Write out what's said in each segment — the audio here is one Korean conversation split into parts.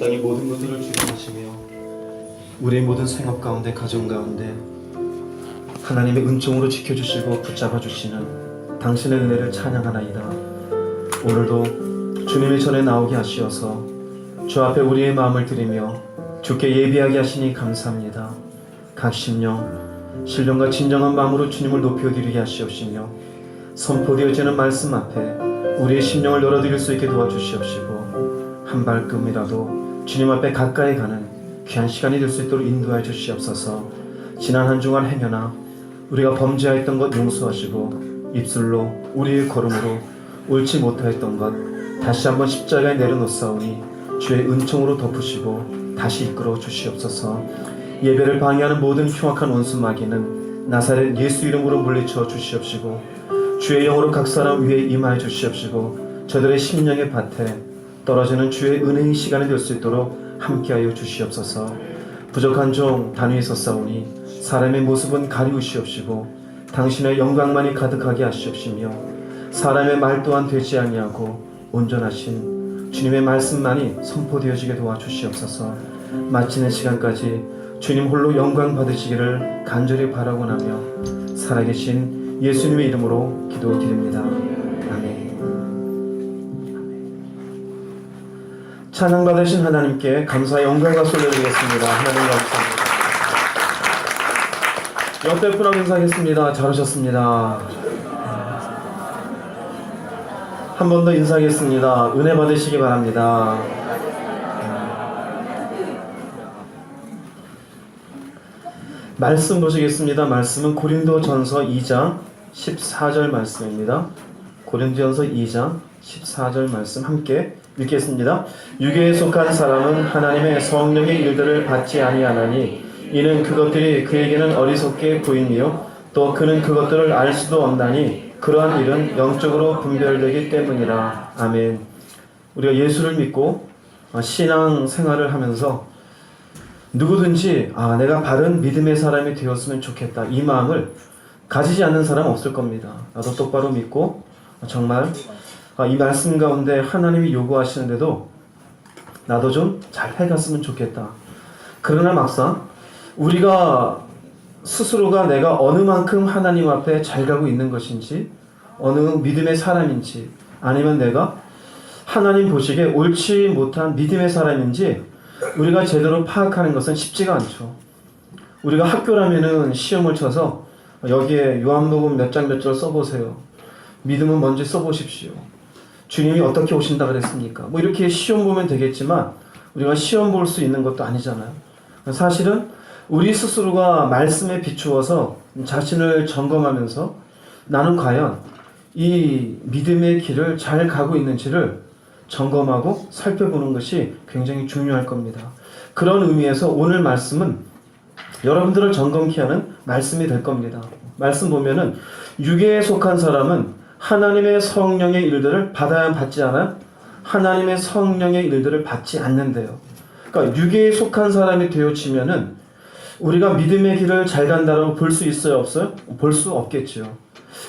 땅의 모든 것들을 주관하시며 우리의 모든 생업 가운데 가정 가운데 하나님의 은총으로 지켜주시고 붙잡아주시는 당신의 은혜를 찬양하나이다. 오늘도 주님의 전에 나오게 하시어서 주 앞에 우리의 마음을 드리며 주께 예비하게 하시니 감사합니다. 각 심령 신령과 진정한 마음으로 주님을 높여드리게 하시옵시며 선포되어지는 말씀 앞에 우리의 심령을 열어드릴 수 있게 도와주시옵시고 한 발끔이라도 주님 앞에 가까이 가는 귀한 시간이 될 수 있도록 인도하여 주시옵소서. 지난 한 주간 행여나 우리가 범죄하였던 것 용서하시고 입술로 우리의 걸음으로 옳지 못하였던 것 다시 한번 십자가에 내려놓사오니 주의 은총으로 덮으시고 다시 이끌어 주시옵소서. 예배를 방해하는 모든 흉악한 원수마귀는 나사렛 예수 이름으로 물리쳐 주시옵시고 주의 영으로 각 사람 위에 임하여 주시옵시고 저들의 심령의 밭에 떨어지는 주의 은혜의 시간이 될 수 있도록 함께하여 주시옵소서. 부족한 종 단위에 섰사오니 사람의 모습은 가리우시옵시고 당신의 영광만이 가득하게 하시옵시며 사람의 말 또한 되지 아니하고 온전하신 주님의 말씀만이 선포되어지게 도와주시옵소서. 마치는 시간까지 주님 홀로 영광 받으시기를 간절히 바라고 나며 살아계신 예수님의 이름으로 기도드립니다. 아멘. 찬양 받으신 하나님께 감사의 영광과 올려드리겠습니다. 하나님 감사합니다. 옆에 분하고 인사하겠습니다. 잘하셨습니다. 한 번 더 인사하겠습니다. 은혜 받으시기 바랍니다. 말씀 보시겠습니다. 말씀은 고린도전서 2장 14절 말씀입니다. 고린도전서 2장 14절 말씀 함께 읽겠습니다. 유괴에 속한 사람은 하나님의 성령의 일들을 받지 아니하나니 이는 그것들이 그에게는 어리석게 보이며 또 그는 그것들을 알 수도 없나니 그러한 일은 영적으로 분별되기 때문이라. 아멘. 우리가 예수를 믿고 신앙 생활을 하면서 누구든지 내가 바른 믿음의 사람이 되었으면 좋겠다 이 마음을 가지지 않는 사람은 없을 겁니다. 나도 똑바로 믿고 정말 이 말씀 가운데 하나님이 요구하시는데도 나도 좀 잘 해갔으면 좋겠다. 그러나 막상 우리가 스스로가 내가 어느 만큼 하나님 앞에 잘 가고 있는 것인지 어느 믿음의 사람인지 아니면 내가 하나님 보시기에 옳지 못한 믿음의 사람인지 우리가 제대로 파악하는 것은 쉽지가 않죠. 우리가 학교라면은 시험을 쳐서 여기에 요한복음 몇 장 몇 절 써보세요. 믿음은 뭔지 써보십시오. 주님이 어떻게 오신다 그랬습니까? 뭐 이렇게 시험 보면 되겠지만 우리가 시험 볼 수 있는 것도 아니잖아요. 사실은 우리 스스로가 말씀에 비추어서 자신을 점검하면서 나는 과연 이 믿음의 길을 잘 가고 있는지를 점검하고 살펴보는 것이 굉장히 중요할 겁니다. 그런 의미에서 오늘 말씀은 여러분들을 점검케 하는 말씀이 될 겁니다. 말씀 보면은 유괴에 속한 사람은 하나님의 성령의 일들을 받아야 받지 않아요? 하나님의 성령의 일들을 받지 않는데요. 그러니까 유괴에 속한 사람이 되어지면은 우리가 믿음의 길을 잘 간다고 볼 수 있어요? 없어요? 볼 수 없겠죠.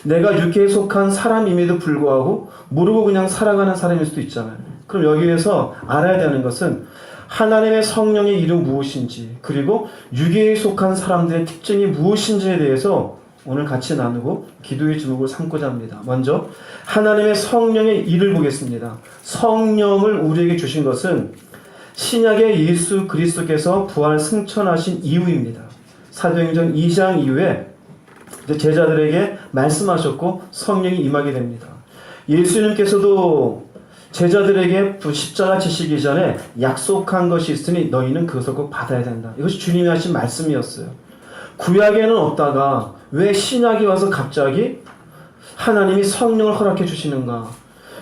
내가 유괴에 속한 사람임에도 불구하고 모르고 그냥 살아가는 사람일 수도 있잖아요. 그럼 여기에서 알아야 되는 것은 하나님의 성령의 이름 무엇인지 그리고 유괴에 속한 사람들의 특징이 무엇인지에 대해서 오늘 같이 나누고 기도의 제목을 삼고자 합니다. 먼저 하나님의 성령의 일을 보겠습니다. 성령을 우리에게 주신 것은 신약의 예수 그리스도께서 부활 승천하신 이후입니다. 사도행전 2장 이후에 제자들에게 말씀하셨고 성령이 임하게 됩니다. 예수님께서도 제자들에게 십자가 지시기 전에 약속한 것이 있으니 너희는 그것을 꼭 받아야 된다. 이것이 주님이 하신 말씀이었어요. 구약에는 없다가 왜 신약이 와서 갑자기 하나님이 성령을 허락해 주시는가?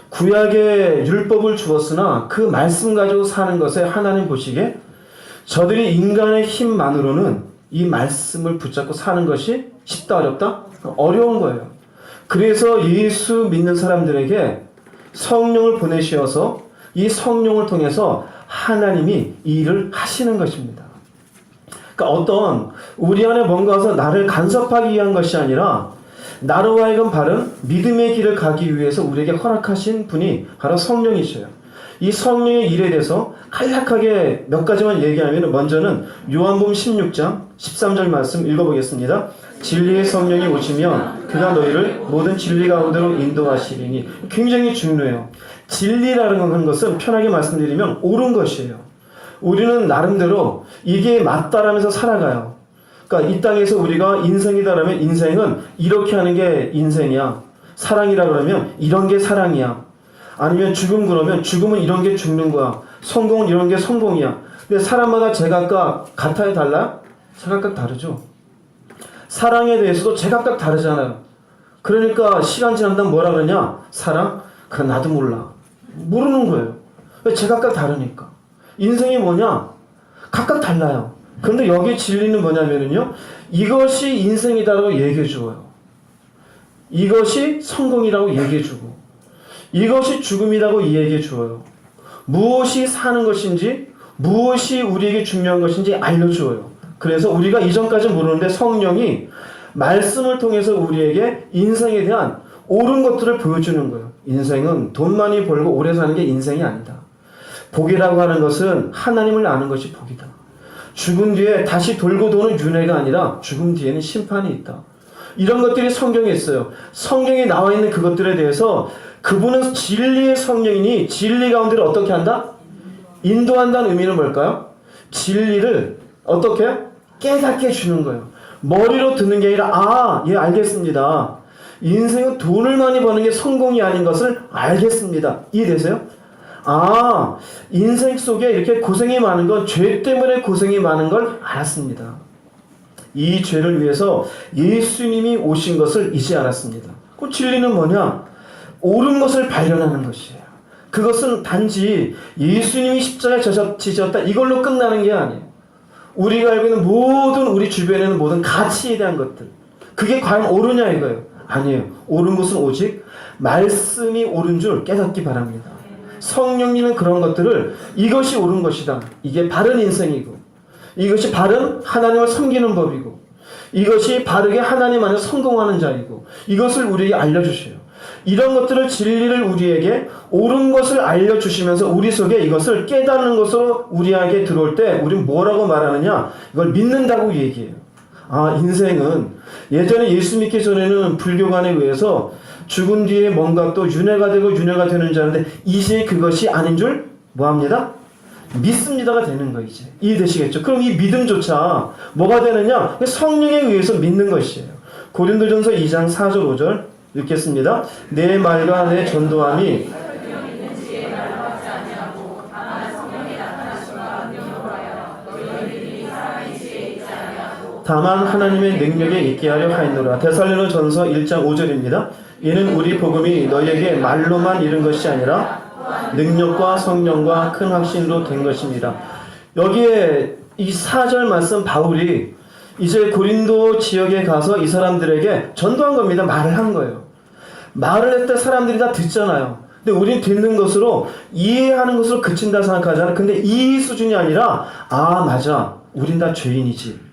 구약에 율법을 주었으나 그 말씀 가지고 사는 것에 하나님 보시기에 저들이 인간의 힘만으로는 이 말씀을 붙잡고 사는 것이 쉽다 어렵다? 어려운 거예요. 그래서 예수 믿는 사람들에게 성령을 보내시어서 이 성령을 통해서 하나님이 이 일을 하시는 것입니다. 그러니까 어떤 우리 안에 뭔가 와서 나를 간섭하기 위한 것이 아니라 나로 하여금 바른 믿음의 길을 가기 위해서 우리에게 허락하신 분이 바로 성령이셔요. 이 성령의 일에 대해서 간략하게 몇 가지만 얘기하면, 먼저는 요한복음 16장 13절 말씀 읽어보겠습니다. 진리의 성령이 오시면 그가 너희를 모든 진리 가운데로 인도하시리니. 굉장히 중요해요. 진리라는 것은 편하게 말씀드리면 옳은 것이에요. 우리는 나름대로 이게 맞다라면서 살아가요. 그러니까 이 땅에서 우리가 인생이다라면 인생은 이렇게 하는 게 인생이야. 사랑이라 그러면 이런 게 사랑이야. 아니면 죽음 그러면 죽음은 이런 게 죽는 거야. 성공은 이런 게 성공이야. 근데 사람마다 제각각 같아요, 달라요? 제각각 다르죠. 사랑에 대해서도 제각각 다르잖아요. 그러니까 시간 지난다면 뭐라 그러냐? 사랑? 그래, 나도 몰라. 모르는 거예요. 제각각 다르니까. 인생이 뭐냐? 각각 달라요. 근데 여기 진리는 뭐냐면요, 이것이 인생이다라고 얘기해 주어요. 이것이 성공이라고 얘기해 주고, 이것이 죽음이라고 얘기해 주어요. 무엇이 사는 것인지, 무엇이 우리에게 중요한 것인지 알려주어요. 그래서 우리가 이전까지 모르는데 성령이 말씀을 통해서 우리에게 인생에 대한 옳은 것들을 보여주는 거예요. 인생은 돈 많이 벌고 오래 사는 게 인생이 아니다. 복이라고 하는 것은 하나님을 아는 것이 복이다. 죽은 뒤에 다시 돌고 도는 윤회가 아니라 죽음 뒤에는 심판이 있다. 이런 것들이 성경에 있어요. 성경에 나와 있는 그것들에 대해서 그분은 진리의 성령이니 진리 가운데를 어떻게 한다? 인도한다는 의미는 뭘까요? 진리를 어떻게? 깨닫게 주는 거예요. 머리로 듣는 게 아니라, 예, 알겠습니다. 인생은 돈을 많이 버는 게 성공이 아닌 것을 알겠습니다. 이해되세요? 인생 속에 이렇게 고생이 많은 건 죄 때문에 고생이 많은 걸 알았습니다. 이 죄를 위해서 예수님이 오신 것을 이제 알았습니다. 그 진리는 뭐냐? 옳은 것을 발견하는 것이에요. 그것은 단지 예수님이 십자가에 지셨다 이걸로 끝나는 게 아니에요. 우리가 알고 있는 모든 우리 주변에 있는 모든 가치에 대한 것들, 그게 과연 옳으냐 이거예요. 아니에요. 옳은 것은 오직 말씀이 옳은 줄 깨닫기 바랍니다. 성령님은 그런 것들을 이것이 옳은 것이다. 이게 바른 인생이고, 이것이 바른 하나님을 섬기는 법이고, 이것이 바르게 하나님 안에 성공하는 자이고, 이것을 우리에게 알려주셔요. 이런 것들을 진리를 우리에게 옳은 것을 알려주시면서 우리 속에 이것을 깨닫는 것으로 우리에게 들어올 때 우리는 뭐라고 말하느냐? 이걸 믿는다고 얘기해요. 인생은 예전에 예수 믿기 전에는 불교관에 의해서 죽은 뒤에 뭔가 또 윤회가 되고 윤회가 되는 줄 알았는데 이제 그것이 아닌 줄 뭐합니다? 믿습니다가 되는 거. 이제 이해되시겠죠? 그럼 이 믿음조차 뭐가 되느냐? 성령에 의해서 믿는 것이에요. 고린도전서 2장 4절 5절 읽겠습니다. 내 말과 내 전도함이 다만 하나님의 능력에 있게 하려 하였노라. 데살로니가전서 1장 5절입니다. 이는 우리 복음이 너희에게 말로만 이른 것이 아니라 능력과 성령과 큰 확신으로 된 것입니다. 여기에 이 4절 말씀 바울이 이제 고린도 지역에 가서 이 사람들에게 전도한 겁니다. 말을 한 거예요. 말을 했을 때 사람들이 다 듣잖아요. 근데 우리는 듣는 것으로 이해하는 것으로 그친다 생각하잖아요. 근데 이 수준이 아니라 맞아. 우린 다 죄인이지.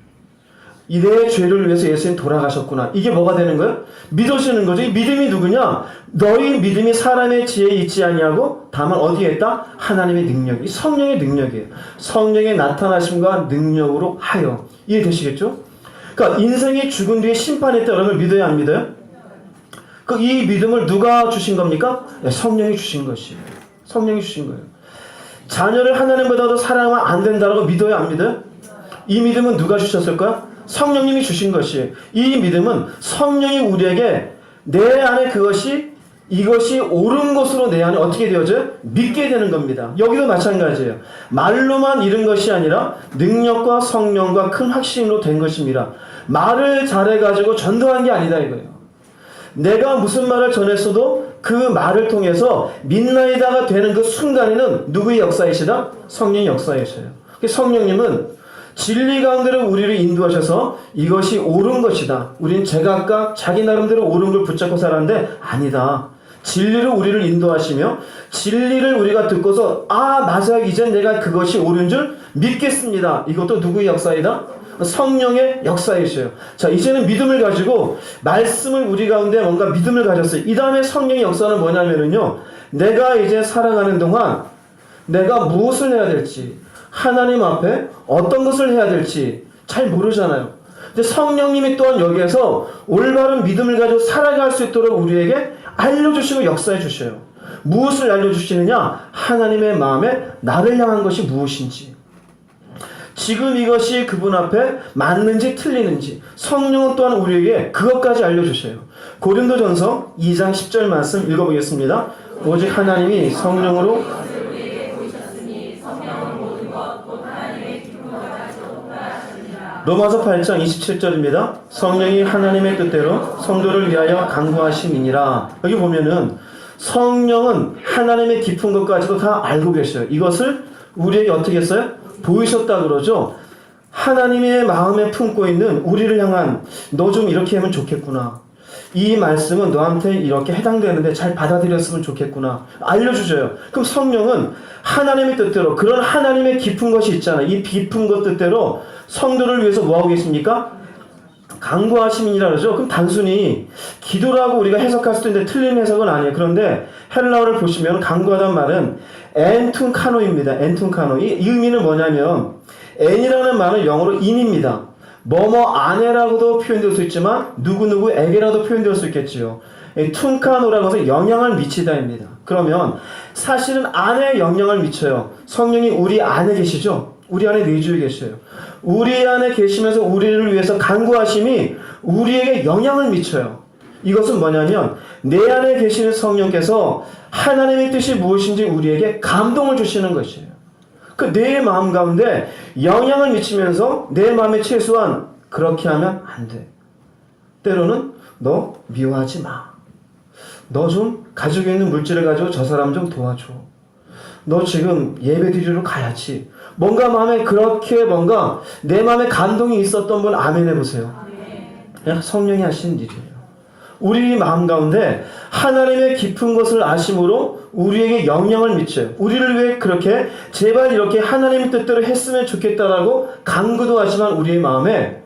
내 죄를 위해서 예수님 돌아가셨구나. 이게 뭐가 되는 거예요? 믿어지는 거죠. 이 믿음이 누구냐? 너희 믿음이 사람의 지혜에 있지 아니하고 다만 어디에 있다? 하나님의 능력. 이 성령의 능력이에요. 성령의 나타나심과 능력으로 하여. 이해되시겠죠? 그러니까 인생이 죽은 뒤에 심판이 있다. 여러분 믿어요? 안 믿어요? 이 믿음을 누가 주신 겁니까? 성령이 주신 것이에요. 성령이 주신 거예요. 자녀를 하나님보다도 사랑하면 안 된다고 믿어요? 안 믿어요? 이 믿음은 누가 주셨을까요? 성령님이 주신 것이에요. 이 믿음은 성령이 우리에게 내 안에 이것이 옳은 것으로 내 안에 어떻게 되어져요? 믿게 되는 겁니다. 여기도 마찬가지예요. 말로만 이른 것이 아니라 능력과 성령과 큰 확신으로 된 것입니다. 말을 잘해가지고 전도한 게 아니다 이거예요. 내가 무슨 말을 전했어도 그 말을 통해서 믿나이다가 되는 그 순간에는 누구의 역사이시다? 성령의 역사이셔요. 성령님은 진리 가운데로 우리를 인도하셔서 이것이 옳은 것이다. 우린 제각각 자기 나름대로 옳은 걸 붙잡고 살았는데 아니다. 진리로 우리를 인도하시며 진리를 우리가 듣고서 맞아. 이젠 내가 그것이 옳은 줄 믿겠습니다. 이것도 누구의 역사이다? 성령의 역사이셔요. 자, 이제는 믿음을 가지고 말씀을 우리 가운데 뭔가 믿음을 가졌어요. 이 다음에 성령의 역사는 뭐냐면요. 내가 이제 살아가는 동안 내가 무엇을 해야 될지, 하나님 앞에 어떤 것을 해야 될지 잘 모르잖아요. 근데 성령님이 또한 여기에서 올바른 믿음을 가지고 살아갈 수 있도록 우리에게 알려주시고 역사해 주셔요. 무엇을 알려주시느냐? 하나님의 마음에 나를 향한 것이 무엇인지, 지금 이것이 그분 앞에 맞는지 틀리는지 성령은 또한 우리에게 그것까지 알려주셔요. 고린도전서 2장 10절 말씀 읽어보겠습니다. 오직 하나님이 성령으로 로마서 8장 27절입니다. 성령이 하나님의 뜻대로 성도를 위하여 간구하심이니라. 여기 보면은 성령은 하나님의 깊은 것까지도 다 알고 계셔요. 이것을 우리에게 어떻게 했어요? 보이셨다 그러죠. 하나님의 마음에 품고 있는 우리를 향한 너 좀 이렇게 하면 좋겠구나. 이 말씀은 너한테 이렇게 해당되는데 잘 받아들였으면 좋겠구나. 알려주셔요. 그럼 성령은 하나님의 뜻대로 그런 하나님의 깊은 것이 있잖아요. 이 깊은 것 뜻대로 성도를 위해서 뭐하고 계십니까? 간구하심이라 그러죠. 그럼 단순히 기도라고 우리가 해석할 수도 있는데 틀린 해석은 아니에요. 그런데 헬라어를 보시면 간구하다는 말은 엔툰카노입니다. 엔툰카노. 이 의미는 뭐냐면 엔이라는 말은 영어로 인입니다. 뭐뭐 아내라고도 표현될 수 있지만 누구누구에게라도 표현될 수 있겠지요. 툰카노라고 해서 영향을 미치다입니다. 그러면 사실은 안에 영향을 미쳐요. 성령이 우리 안에 계시죠? 우리 안에 내주에 계셔요. 우리 안에 계시면서 우리를 위해서 간구하심이 우리에게 영향을 미쳐요. 이것은 뭐냐면 내 안에 계시는 성령께서 하나님의 뜻이 무엇인지 우리에게 감동을 주시는 것이에요. 그 내 마음 가운데 영향을 미치면서 내 마음에 최소한 그렇게 하면 안 돼. 때로는 너 미워하지 마. 너 좀 가지고 있는 물질을 가지고 저 사람 좀 도와줘. 너 지금 예배 드리러 가야지. 뭔가 마음에 그렇게 뭔가 내 마음에 감동이 있었던 분 아멘 해보세요. 그냥 성령이 하시는 일이에요. 우리 마음 가운데 하나님의 깊은 것을 아심으로 우리에게 영향을 미쳐요. 우리를 위해 그렇게 제발 이렇게 하나님의 뜻대로 했으면 좋겠다라고 간구도 하지만 우리의 마음에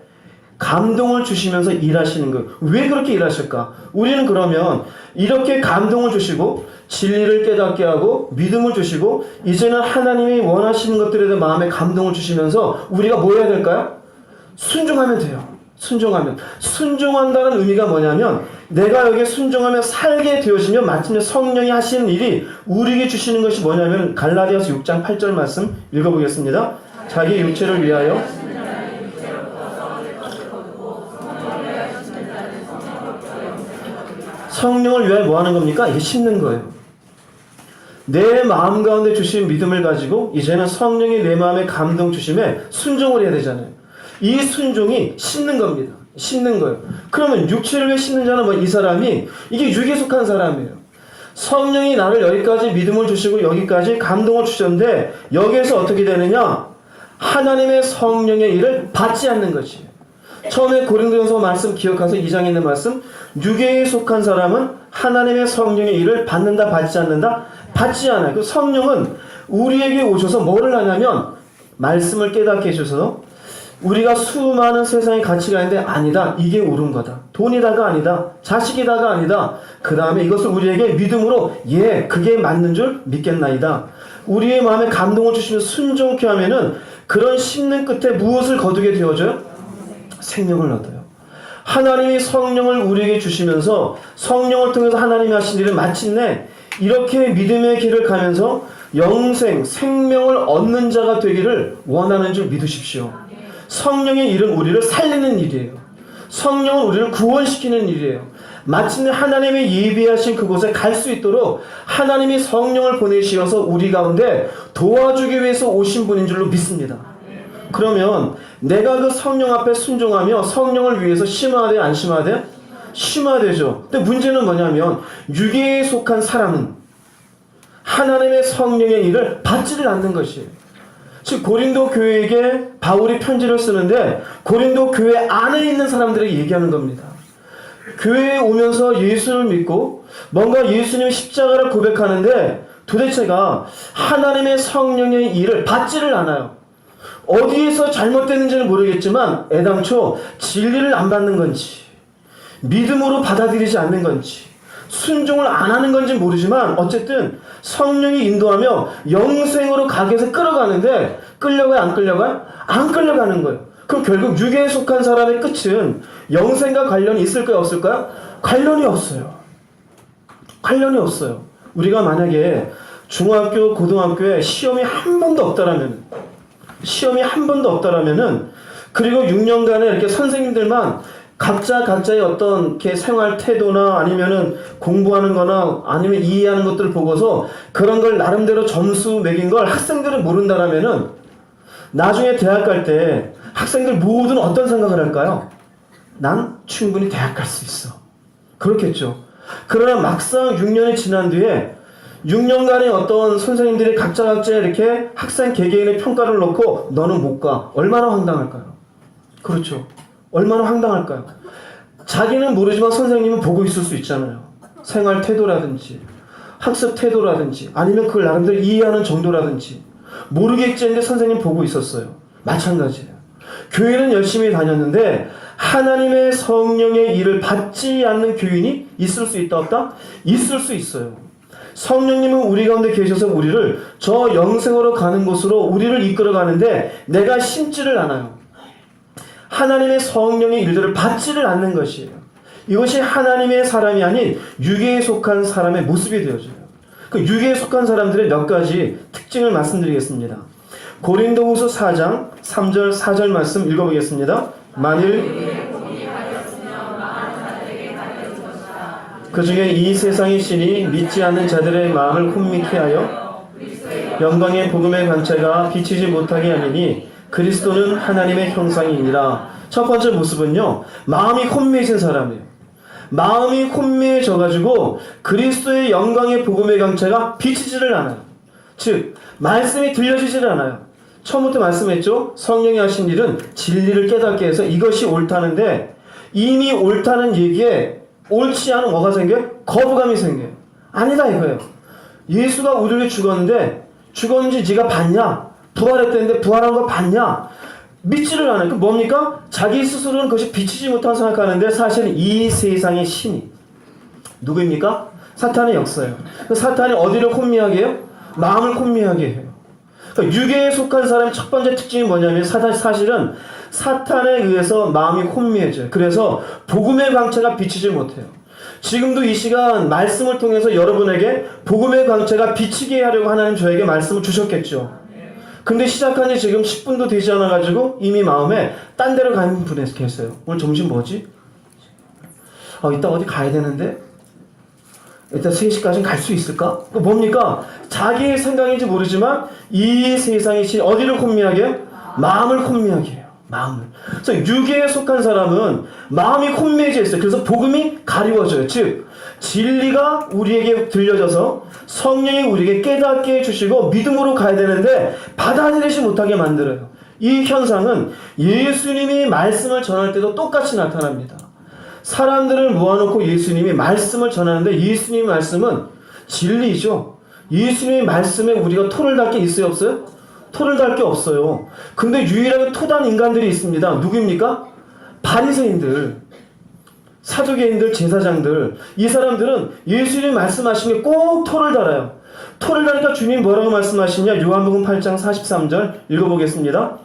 감동을 주시면서 일하시는 것. 왜 그렇게 일하실까? 우리는 그러면 이렇게 감동을 주시고 진리를 깨닫게 하고 믿음을 주시고 이제는 하나님이 원하시는 것들에 대해 마음에 감동을 주시면서 우리가 뭐 해야 될까요? 순종하면 돼요. 순종한다는 의미가 뭐냐면 내가 여기에 순종하며 살게 되어지면 마침내 성령이 하시는 일이 우리에게 주시는 것이 뭐냐면 갈라디아서 6장 8절 말씀 읽어보겠습니다. 자기 육체를 위하여 성령을 위하여 뭐 하는 겁니까? 이게 심는 거예요. 내 마음 가운데 주신 믿음을 가지고 이제는 성령이 내 마음에 감동 주심에 순종을 해야 되잖아요. 이 순종이 심는 겁니다. 심는 거예요. 그러면 육체를 왜 심는 자는 뭐 이 사람이 이게 육에 속한 사람이에요. 성령이 나를 여기까지 믿음을 주시고 여기까지 감동을 주셨는데 여기에서 어떻게 되느냐? 하나님의 성령의 일을 받지 않는 것이에요. 처음에 고린도전서 말씀 기억하세요. 2장에 있는 말씀. 육에 속한 사람은 하나님의 성령의 일을 받는다, 받지 않는다? 받지 않아요. 그 성령은 우리에게 오셔서 뭐를 하냐면 말씀을 깨닫게 해주셔서 우리가 수많은 세상의 가치가 있는데 아니다. 이게 옳은 거다. 돈이다가 아니다. 자식이다가 아니다. 그 다음에 이것을 우리에게 믿음으로 예, 그게 맞는 줄 믿겠나이다. 우리의 마음에 감동을 주시면서 순종케 하면은 그런 심는 끝에 무엇을 거두게 되어져요? 생명을 얻어요. 하나님이 성령을 우리에게 주시면서 성령을 통해서 하나님이 하신 일을 마침내 이렇게 믿음의 길을 가면서 영생, 생명을 얻는 자가 되기를 원하는 줄 믿으십시오. 성령의 일은 우리를 살리는 일이에요. 성령은 우리를 구원시키는 일이에요. 마침내 하나님의 예비하신 그곳에 갈 수 있도록 하나님이 성령을 보내시어서 우리 가운데 도와주기 위해서 오신 분인 줄로 믿습니다. 그러면 내가 그 성령 앞에 순종하며 성령을 위해서 심어야 돼, 안 심어야 돼? 심어야 되죠. 근데 문제는 뭐냐면 육에 속한 사람은 하나님의 성령의 일을 받지를 않는 것이에요. 즉 고린도 교회에게 바울이 편지를 쓰는데 고린도 교회 안에 있는 사람들에게 얘기하는 겁니다. 교회에 오면서 예수를 믿고 뭔가 예수님의 십자가를 고백하는데 도대체가 하나님의 성령의 일을 받지를 않아요. 어디에서 잘못됐는지는 모르겠지만 애당초 진리를 안 받는 건지 믿음으로 받아들이지 않는 건지 순종을 안 하는 건지 모르지만 어쨌든 성령이 인도하며 영생으로 가게 해서 끌어가는데 끌려가요? 안 끌려가요? 안 끌려가는 거예요. 그럼 결국 육에 속한 사람의 끝은 영생과 관련이 있을까요? 없을까요? 관련이 없어요. 관련이 없어요. 우리가 만약에 중학교, 고등학교에 시험이 한 번도 없다라면, 그리고 6년간에 이렇게 선생님들만 각자의 어떤 이렇게 생활 태도나 아니면은 공부하는 거나 아니면 이해하는 것들을 보고서 그런 걸 나름대로 점수 매긴 걸 학생들은 모른다라면은 나중에 대학 갈 때 학생들 모두는 어떤 생각을 할까요? 난 충분히 대학 갈 수 있어. 그렇겠죠. 그러나 막상 6년이 지난 뒤에 6년간의 어떤 선생님들이 각자 이렇게 학생 개개인의 평가를 놓고 너는 못 가. 얼마나 황당할까요? 그렇죠. 얼마나 황당할까요? 자기는 모르지만 선생님은 보고 있을 수 있잖아요. 생활 태도라든지 학습 태도라든지 아니면 그걸 나름대로 이해하는 정도라든지 모르겠지 했는데 선생님 보고 있었어요. 마찬가지예요. 교회는 열심히 다녔는데 하나님의 성령의 일을 받지 않는 교인이 있을 수 있다 없다? 있을 수 있어요. 성령님은 우리 가운데 계셔서 우리를 저 영생으로 가는 곳으로 우리를 이끌어 가는데 내가 심지를 않아요. 하나님의 성령의 일들을 받지를 않는 것이에요. 이것이 하나님의 사람이 아닌 육에 속한 사람의 모습이 되어져요. 그 육에 속한 사람들의 몇 가지 특징을 말씀드리겠습니다. 고린도후서 4장 3절 4절 말씀 읽어보겠습니다. 만일 그 중에 이 세상의 신이 믿지 않는 자들의 마음을 혼미케 하여 영광의 복음의 광채가 비치지 못하게 하리니 그리스도는 하나님의 형상이니라. 첫 번째 모습은요, 마음이 혼미해진 사람이에요. 마음이 혼미해져가지고 그리스도의 영광의 복음의 광채가 비치지를 않아요. 즉 말씀이 들려지지를 않아요. 처음부터 말씀했죠. 성령이 하신 일은 진리를 깨닫게 해서 이것이 옳다는데 이미 옳다는 얘기에 옳지 않은 뭐가 생겨요? 거부감이 생겨요. 아니다 이거예요. 예수가 우리를 죽었는데 죽었는지 네가 봤냐? 부활했다는데 부활한 거 봤냐? 믿지를 않아요. 그 뭡니까? 자기 스스로는 그것이 비치지 못하고 생각하는데 사실은 이 세상의 신이 누구입니까? 사탄의 역사예요. 그 사탄이 어디를 혼미하게 해요? 마음을 혼미하게 해요. 그러니까 육에 속한 사람의 첫 번째 특징이 뭐냐면 사실은 사탄에 의해서 마음이 혼미해져요. 그래서 복음의 광채가 비치지 못해요. 지금도 이 시간 말씀을 통해서 여러분에게 복음의 광채가 비치게 하려고 하나님 저에게 말씀을 주셨겠죠. 근데 시작한 지 지금 10분도 되지 않아가지고 이미 마음에 딴 데로 가는 분이 계세요. 오늘 점심 뭐지? 이따 어디 가야 되는데? 일단 3시까지는 갈 수 있을까? 그 뭡니까? 자기의 생각인지 모르지만 이 세상의 신 어디를 혼미하게 해요? 마음을 혼미하게 해요. 마음을. 그래서 육에 속한 사람은 마음이 혼미해져 있어요. 그래서 복음이 가리워져요. 즉 진리가 우리에게 들려져서 성령이 우리에게 깨닫게 해주시고 믿음으로 가야 되는데 받아들이지 못하게 만들어요. 이 현상은 예수님이 말씀을 전할 때도 똑같이 나타납니다. 사람들을 모아놓고 예수님이 말씀을 전하는데 예수님의 말씀은 진리죠. 예수님의 말씀에 우리가 토를 달 게 있어요? 없어요? 토를 달 게 없어요. 근데 유일하게 토단 인간들이 있습니다. 누구입니까? 바리새인들, 사두개인들, 제사장들. 이 사람들은 예수님이 말씀하신 게 꼭 토를 달아요. 토를 다니까 주님 뭐라고 말씀하시냐? 요한복음 8장 43절 읽어보겠습니다.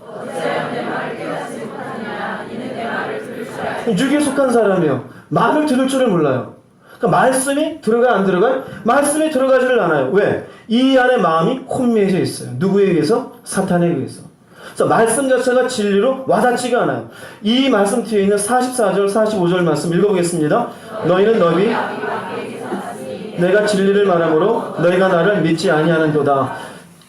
육에 속한 사람이에요. 말을 들을 줄을 몰라요. 그러니까 말씀이 들어가 안 들어가요? 말씀이 들어가지를 않아요. 왜? 이 안에 마음이 혼미해져 있어요. 누구에 의해서? 사탄에 의해서. 그래서 말씀 자체가 진리로 와닿지가 않아요. 이 말씀 뒤에 있는 44절, 45절 말씀 읽어보겠습니다. 너희는 너희 내가 진리를 말하므로 너희가 나를 믿지 아니하는도다.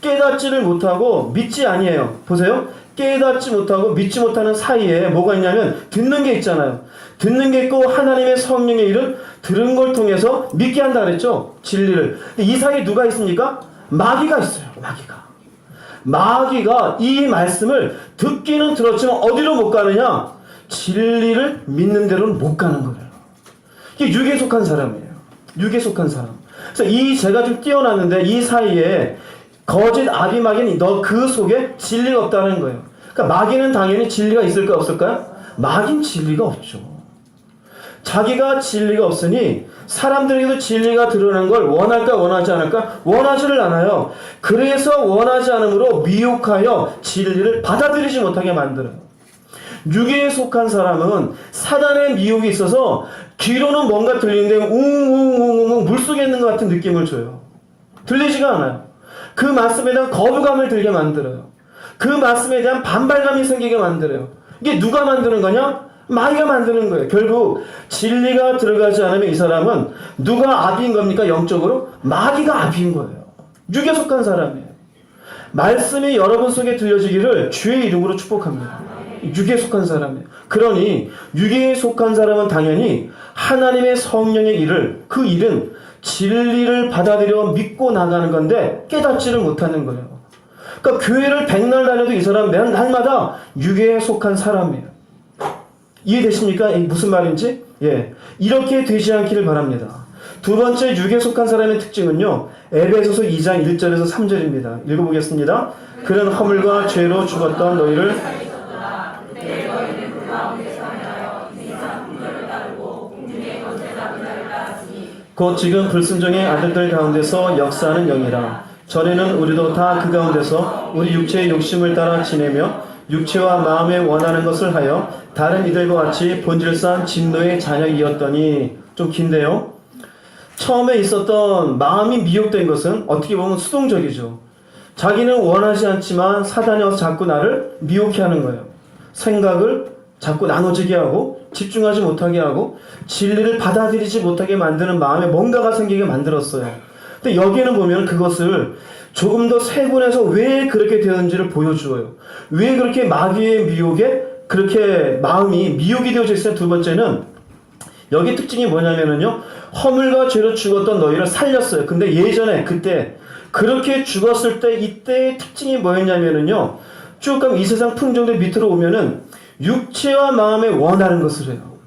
깨닫지를 못하고 믿지 아니해요. 보세요. 깨닫지 못하고 믿지 못하는 사이에 뭐가 있냐면 듣는 게 있잖아요. 듣는 게 있고 하나님의 성령의 일은 들은 걸 통해서 믿게 한다 그랬죠. 진리를. 근데 이 사이에 누가 있습니까? 마귀가 있어요. 마귀가 이 말씀을 듣기는 들었지만 어디로 못 가느냐? 진리를 믿는 데로는 못 가는 거예요. 이게 육에 속한 사람이에요. 육에 속한 사람. 그래서 제가 좀 띄어놨는데 이 사이에 거짓 아비마귀는 너 그 속에 진리가 없다는 거예요. 그러니까 마귀는 당연히 진리가 있을까 없을까요? 마귀는 진리가 없죠. 자기가 진리가 없으니 사람들에게도 진리가 드러나는 걸 원할까 원하지 않을까? 원하지를 않아요. 그래서 원하지 않으므로 미혹하여 진리를 받아들이지 못하게 만들어요. 육에 속한 사람은 사단의 미혹이 있어서 귀로는 뭔가 들리는데 웅웅웅웅 물속에 있는 것 같은 느낌을 줘요. 들리지가 않아요. 그 말씀에 대한 거부감을 들게 만들어요. 그 말씀에 대한 반발감이 생기게 만들어요. 이게 누가 만드는 거냐? 마귀가 만드는 거예요. 결국 진리가 들어가지 않으면 이 사람은 누가 아비인 겁니까? 영적으로? 마귀가 아비인 거예요. 육에 속한 사람이에요. 말씀이 여러분 속에 들려지기를 주의 이름으로 축복합니다. 육에 속한 사람이에요. 그러니 육에 속한 사람은 당연히 하나님의 성령의 일을, 그 일은 진리를 받아들여 믿고 나가는 건데 깨닫지를 못하는 거예요. 그러니까 교회를 백날 다녀도 이 사람 매 날마다 육에 속한 사람이에요. 이해되십니까? 무슨 말인지? 예, 이렇게 되지 않기를 바랍니다. 두 번째 육에 속한 사람의 특징은요, 에베소서 2장 1절에서 3절입니다. 읽어보겠습니다. 그는 허물과 죄로 죽었던 너희를 곧 지금 불순종의 아들들 가운데서 역사하는 영이라. 전에는 우리도 다 그 가운데서 우리 육체의 욕심을 따라 지내며 육체와 마음에 원하는 것을 하여 다른 이들과 같이 본질상 진노의 자녀이었더니. 좀 긴데요. 처음에 있었던 마음이 미혹된 것은 어떻게 보면 수동적이죠. 자기는 원하지 않지만 사단이 와서 자꾸 나를 미혹해 하는 거예요. 생각을 자꾸 나눠지게 하고 집중하지 못하게 하고 진리를 받아들이지 못하게 만드는 마음에 뭔가가 생기게 만들었어요. 근데 여기에는 보면 그것을 조금 더 세분해서 왜 그렇게 되었는지를 보여주어요. 왜 그렇게 마귀의 미혹에 그렇게 마음이 미혹이 되어져 있어요. 두 번째는 여기 특징이 뭐냐면요, 허물과 죄로 죽었던 너희를 살렸어요. 근데 예전에 그때 그렇게 죽었을 때 이때의 특징이 뭐였냐면요, 쭉 가면 이 세상 풍정들 밑으로 오면은 육체와 마음에 원하는 것을 해요.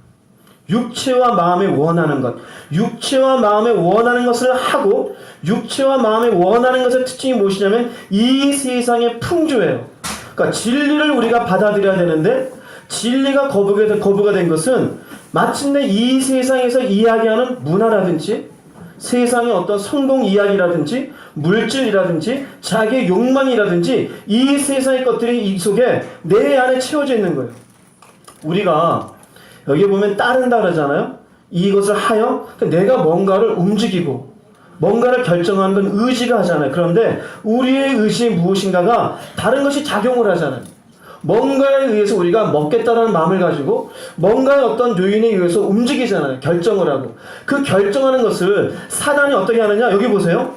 육체와 마음에 원하는 것, 육체와 마음에 원하는 것을 하고 육체와 마음에 원하는 것의 특징이 무엇이냐면 이 세상의 풍조예요. 그러니까 진리를 우리가 받아들여야 되는데 진리가 거부가 된 것은 마침내 이 세상에서 이야기하는 문화라든지 세상의 어떤 성공 이야기라든지 물질이라든지 자기의 욕망이라든지 이 세상의 것들이 이 속에 내 안에 채워져 있는 거예요. 우리가 여기 보면 따른다 그러잖아요. 이것을 하여 내가 뭔가를 움직이고 뭔가를 결정하는 건 의지가 하잖아요. 그런데 우리의 의지 무엇인가가 다른 것이 작용을 하잖아요. 뭔가에 의해서 우리가 먹겠다라는 마음을 가지고 뭔가의 어떤 요인에 의해서 움직이잖아요. 결정을 하고. 그 결정하는 것을 사단이 어떻게 하느냐? 여기 보세요.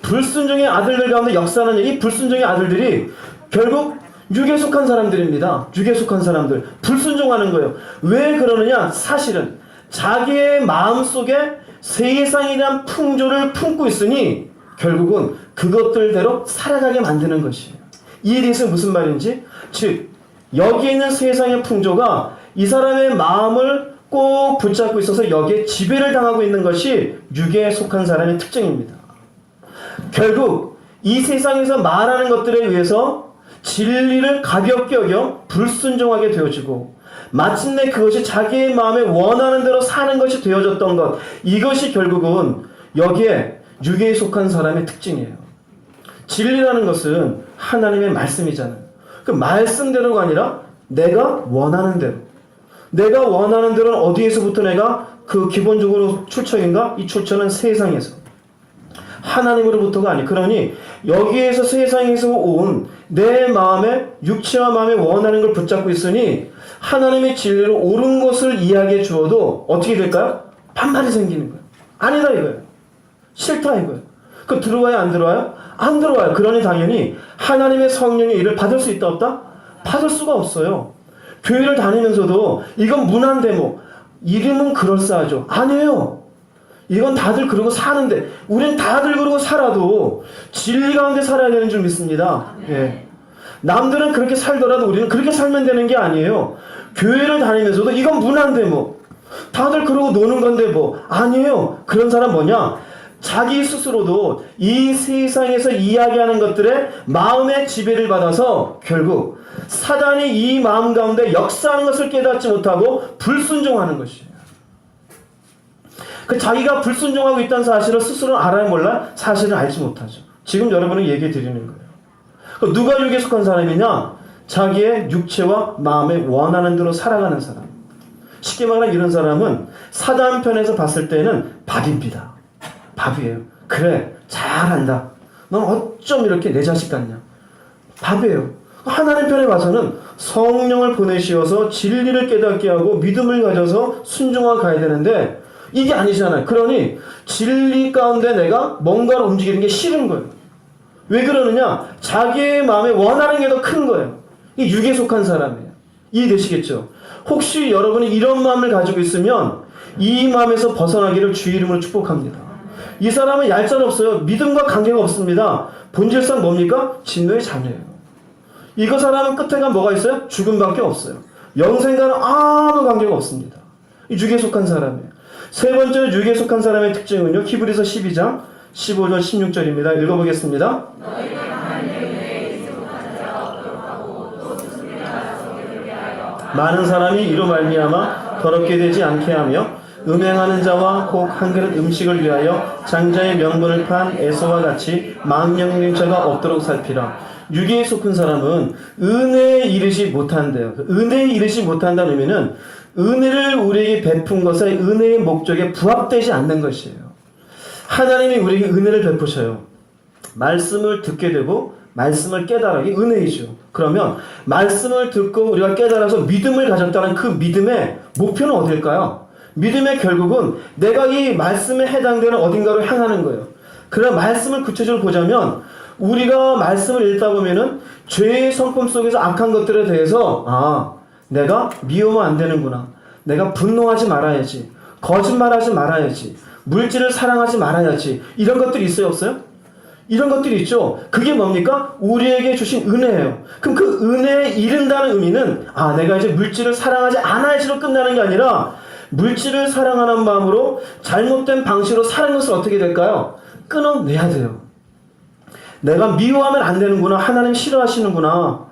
불순종의 아들들 가운데 역사하는 이 불순종의 아들들이 결국 육에 속한 사람들입니다. 육에 속한 사람들. 불순종하는 거예요. 왜 그러느냐? 사실은 자기의 마음속에 세상에 대한 풍조를 품고 있으니 결국은 그것들대로 살아가게 만드는 것이에요. 이에 대해서 무슨 말인지? 즉 여기 있는 세상의 풍조가 이 사람의 마음을 꼭 붙잡고 있어서 여기에 지배를 당하고 있는 것이 육에 속한 사람의 특징입니다. 결국 이 세상에서 말하는 것들에 의해서 진리를 가볍게 여겨 불순종하게 되어지고 마침내 그것이 자기의 마음에 원하는 대로 사는 것이 되어졌던 것, 이것이 결국은 여기에 육에 속한 사람의 특징이에요. 진리라는 것은 하나님의 말씀이잖아요. 그 말씀대로가 아니라 내가 원하는 대로. 내가 원하는 대로는 어디에서부터 내가 그 기본적으로 출처인가? 이 출처는 세상에서. 하나님으로부터가 아니. 그러니 여기에서 세상에서 온 내 마음에 육체와 마음에 원하는 걸 붙잡고 있으니 하나님의 진리로 옳은 것을 이야기해 주어도 어떻게 될까요? 반발이 생기는 거예요. 아니다 이거예요. 싫다 이거예요. 그 들어와요 안 들어와요? 안 들어와요. 그러니 당연히 하나님의 성령의 일을 받을 수 있다 없다? 받을 수가 없어요. 교회를 다니면서도 이건 문화인데 뭐 이름은 그럴싸하죠. 아니에요. 이건 다들 그러고 사는데 우린 다들 그러고 살아도 진리 가운데 살아야 되는 줄 믿습니다. 예. 남들은 그렇게 살더라도 우리는 그렇게 살면 되는 게 아니에요. 교회를 다니면서도 이건 문화인데 뭐 다들 그러고 노는 건데 뭐 아니에요. 그런 사람 뭐냐? 자기 스스로도 이 세상에서 이야기하는 것들에 마음의 지배를 받아서 결국 사단이 이 마음 가운데 역사하는 것을 깨닫지 못하고 불순종하는 것이에요. 그 자기가 불순종하고 있다는 사실을 스스로 알아야 몰라 사실을 알지 못하죠. 지금 여러분은 얘기해 드리는 거예요. 누가 육에 속한 사람이냐? 자기의 육체와 마음에 원하는 대로 살아가는 사람. 쉽게 말하면 이런 사람은 사단 편에서 봤을 때는 밥입니다. 밥이에요. 그래, 잘한다. 넌 어쩜 이렇게 내 자식 같냐? 밥이에요. 하나님 편에 봐서는 성령을 보내시어서 진리를 깨닫게 하고 믿음을 가져서 순종하고 가야 되는데 이게 아니잖아요. 그러니 진리 가운데 내가 뭔가를 움직이는 게 싫은 거예요. 왜 그러느냐? 자기의 마음에 원하는 게 더 큰 거예요. 이 육에 속한 사람이에요. 이해되시겠죠? 혹시 여러분이 이런 마음을 가지고 있으면 이 마음에서 벗어나기를 주의 이름으로 축복합니다. 이 사람은 얄짤없어요. 믿음과 관계가 없습니다. 본질상 뭡니까? 진노의 자녀예요. 이거 사람은 끝에가 뭐가 있어요? 죽음밖에 없어요. 영생과는 아무 관계가 없습니다. 이 육에 속한 사람이에요. 세 번째로 육에 속한 사람의 특징은요. 히브리서 12장 15절 16절입니다. 읽어보겠습니다. 많은 사람이 이로 말미암아 더럽게 되지 않게 하며 음행하는 자와 혹 한 그릇 음식을 위하여 장자의 명분을 판 에서와 같이 망령된 자가 없도록 살피라. 육에 속한 사람은 은혜에 이르지 못한대요. 은혜에 이르지 못한다는 의미는 은혜를 우리에게 베푼 것의 은혜의 목적에 부합되지 않는 것이에요. 하나님이 우리에게 은혜를 베푸셔요. 말씀을 듣게 되고 말씀을 깨달아기 은혜이죠. 그러면 말씀을 듣고 우리가 깨달아서 믿음을 가졌다는 그 믿음의 목표는 어딜까요? 믿음의 결국은 내가 이 말씀에 해당되는 어딘가로 향하는 거예요. 그러나 말씀을 구체적으로 보자면 우리가 말씀을 읽다 보면은 죄의 성품 속에서 악한 것들에 대해서 내가 미우면 안 되는구나. 내가 분노하지 말아야지. 거짓말하지 말아야지. 물질을 사랑하지 말아야지. 이런 것들이 있어요, 없어요? 이런 것들이 있죠. 그게 뭡니까? 우리에게 주신 은혜예요. 그럼 그 은혜에 이른다는 의미는 내가 이제 물질을 사랑하지 않아야지로 끝나는 게 아니라 물질을 사랑하는 마음으로 잘못된 방식으로 사는 것을 어떻게 될까요? 끊어내야 돼요. 내가 미워하면 안 되는구나. 하나님 싫어하시는구나.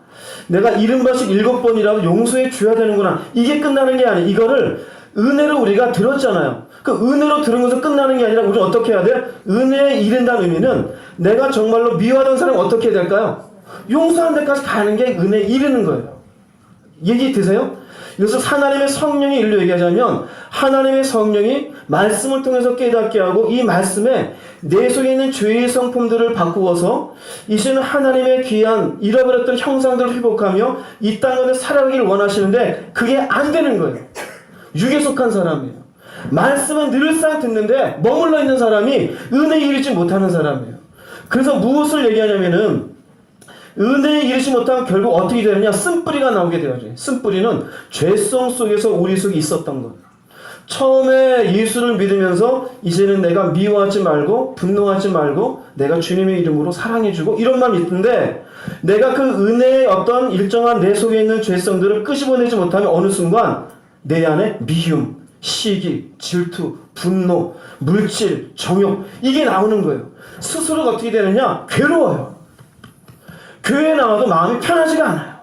내가 70번씩 7번이라도 용서해 줘야 되는구나. 이게 끝나는 게 아니에요. 이거를 은혜로 우리가 들었잖아요. 그 은혜로 들은 것은 끝나는 게 아니라 우리는 어떻게 해야 돼? 은혜에 이른다는 의미는 내가 정말로 미워하던 사람은 어떻게 해야 될까요? 용서하는 데까지 가는 게 은혜에 이르는 거예요. 얘기 드세요? 그래서 하나님의 성령이 일로 얘기하자면 하나님의 성령이 말씀을 통해서 깨닫게 하고 이 말씀에 내 속에 있는 죄의 성품들을 바꾸어서 이제는 하나님의 귀한 잃어버렸던 형상들을 회복하며 이 땅 가운데 살아가기를 원하시는데 그게 안 되는 거예요. 육에 속한 사람이에요. 말씀은 늘상 듣는데 머물러 있는 사람이 은혜에 이르지 못하는 사람이에요. 그래서 무엇을 얘기하냐면은 은혜에 이르지 못하면 결국 어떻게 되느냐? 쓴뿌리가 나오게 되어요. 쓴뿌리는 죄성 속에서 우리 속에 있었던 것. 처음에 예수를 믿으면서 이제는 내가 미워하지 말고 분노하지 말고 내가 주님의 이름으로 사랑해주고 이런 마음이 있는데 내가 그 은혜의 어떤 일정한 내 속에 있는 죄성들을 끄집어내지 못하면 어느 순간 내 안에 미움, 시기, 질투, 분노, 물질, 정욕 이게 나오는 거예요. 스스로가 어떻게 되느냐? 괴로워요. 교회에 나와도 마음이 편하지가 않아요.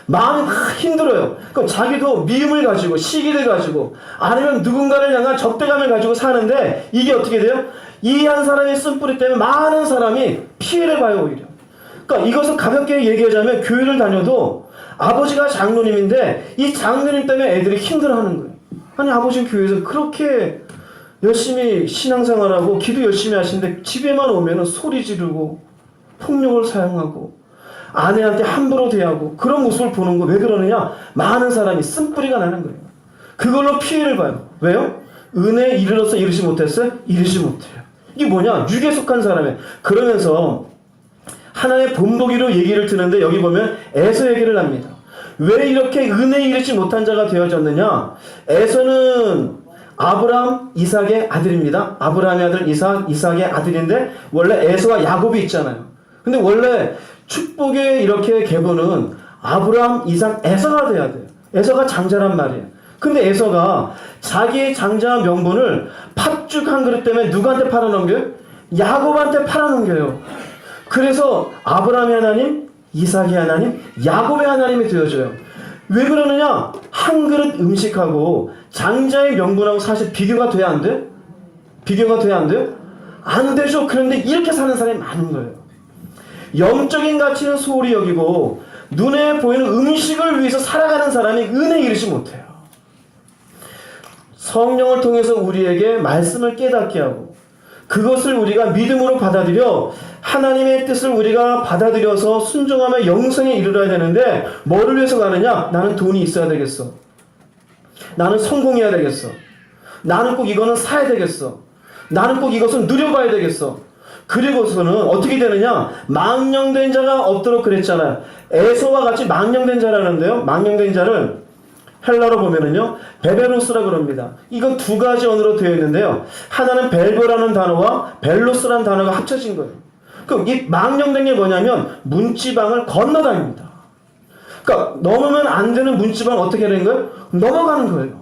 마음이 힘들어요. 그럼 자기도 미움을 가지고 시기를 가지고 아니면 누군가를 향한 적대감을 가지고 사는데 이게 어떻게 돼요? 이 한 사람의 쓴뿌리 때문에 많은 사람이 피해를 봐요 오히려. 그러니까 이것을 가볍게 얘기하자면 교회를 다녀도 아버지가 장로님인데 이 장로님 때문에 애들이 힘들어하는 거예요. 아니 아버지는 교회에서 그렇게 열심히 신앙생활하고 기도 열심히 하시는데 집에만 오면은 소리 지르고 폭력을 사용하고 아내한테 함부로 대하고 그런 모습을 보는 거 왜 그러느냐? 많은 사람이 쓴뿌리가 나는 거예요. 그걸로 피해를 봐요. 왜요? 은혜에 이르러서 이르지 못했어요? 이르지 못해요. 이게 뭐냐? 육에 속한 사람이에요. 그러면서 하나의 본보기로 얘기를 드는데 여기 보면 에서 얘기를 합니다. 왜 이렇게 은혜에 이르지 못한 자가 되어졌느냐? 에서는 아브라함, 이삭의 아들입니다. 아브라함의 아들 이삭, 이삭의 아들인데 원래 에서와 야곱이 있잖아요. 근데 원래 축복의 이렇게 계보는 아브라함, 이삭, 에서가 돼야 돼요. 에서가 장자란 말이에요. 근데 에서가 자기의 장자 명분을 팥죽 한 그릇 때문에 누구한테 팔아넘겨요? 야곱한테 팔아넘겨요. 그래서 아브라함의 하나님, 이삭의 하나님, 야곱의 하나님이 되어져요. 왜 그러느냐? 한 그릇 음식하고 장자의 명분하고 사실 비교가 돼야 안 돼? 비교가 돼야 안 돼요? 안 되죠. 그런데 이렇게 사는 사람이 많은 거예요. 영적인 가치는 소홀히 여기고 눈에 보이는 음식을 위해서 살아가는 사람이 은혜에 이르지 못해요. 성령을 통해서 우리에게 말씀을 깨닫게 하고 그것을 우리가 믿음으로 받아들여 하나님의 뜻을 우리가 받아들여서 순종하며 영생에 이르러야 되는데 뭐를 위해서 가느냐? 나는 돈이 있어야 되겠어. 나는 성공해야 되겠어. 나는 꼭 이거는 사야 되겠어. 나는 꼭 이것은 누려봐야 되겠어. 그리고서는 어떻게 되느냐? 망령된 자가 없도록 그랬잖아요. 에서와 같이 망령된 자라는데요. 망령된 자를 헬라로 보면은요, 베베로스라 그럽니다. 이건 두 가지 언어로 되어 있는데요. 하나는 벨보라는 단어와 벨로스라는 단어가 합쳐진 거예요. 그럼 이 망령된 게 뭐냐면 문지방을 건너다닙니다. 그러니까 넘으면 안 되는 문지방을 어떻게 되는 거예요? 넘어가는 거예요.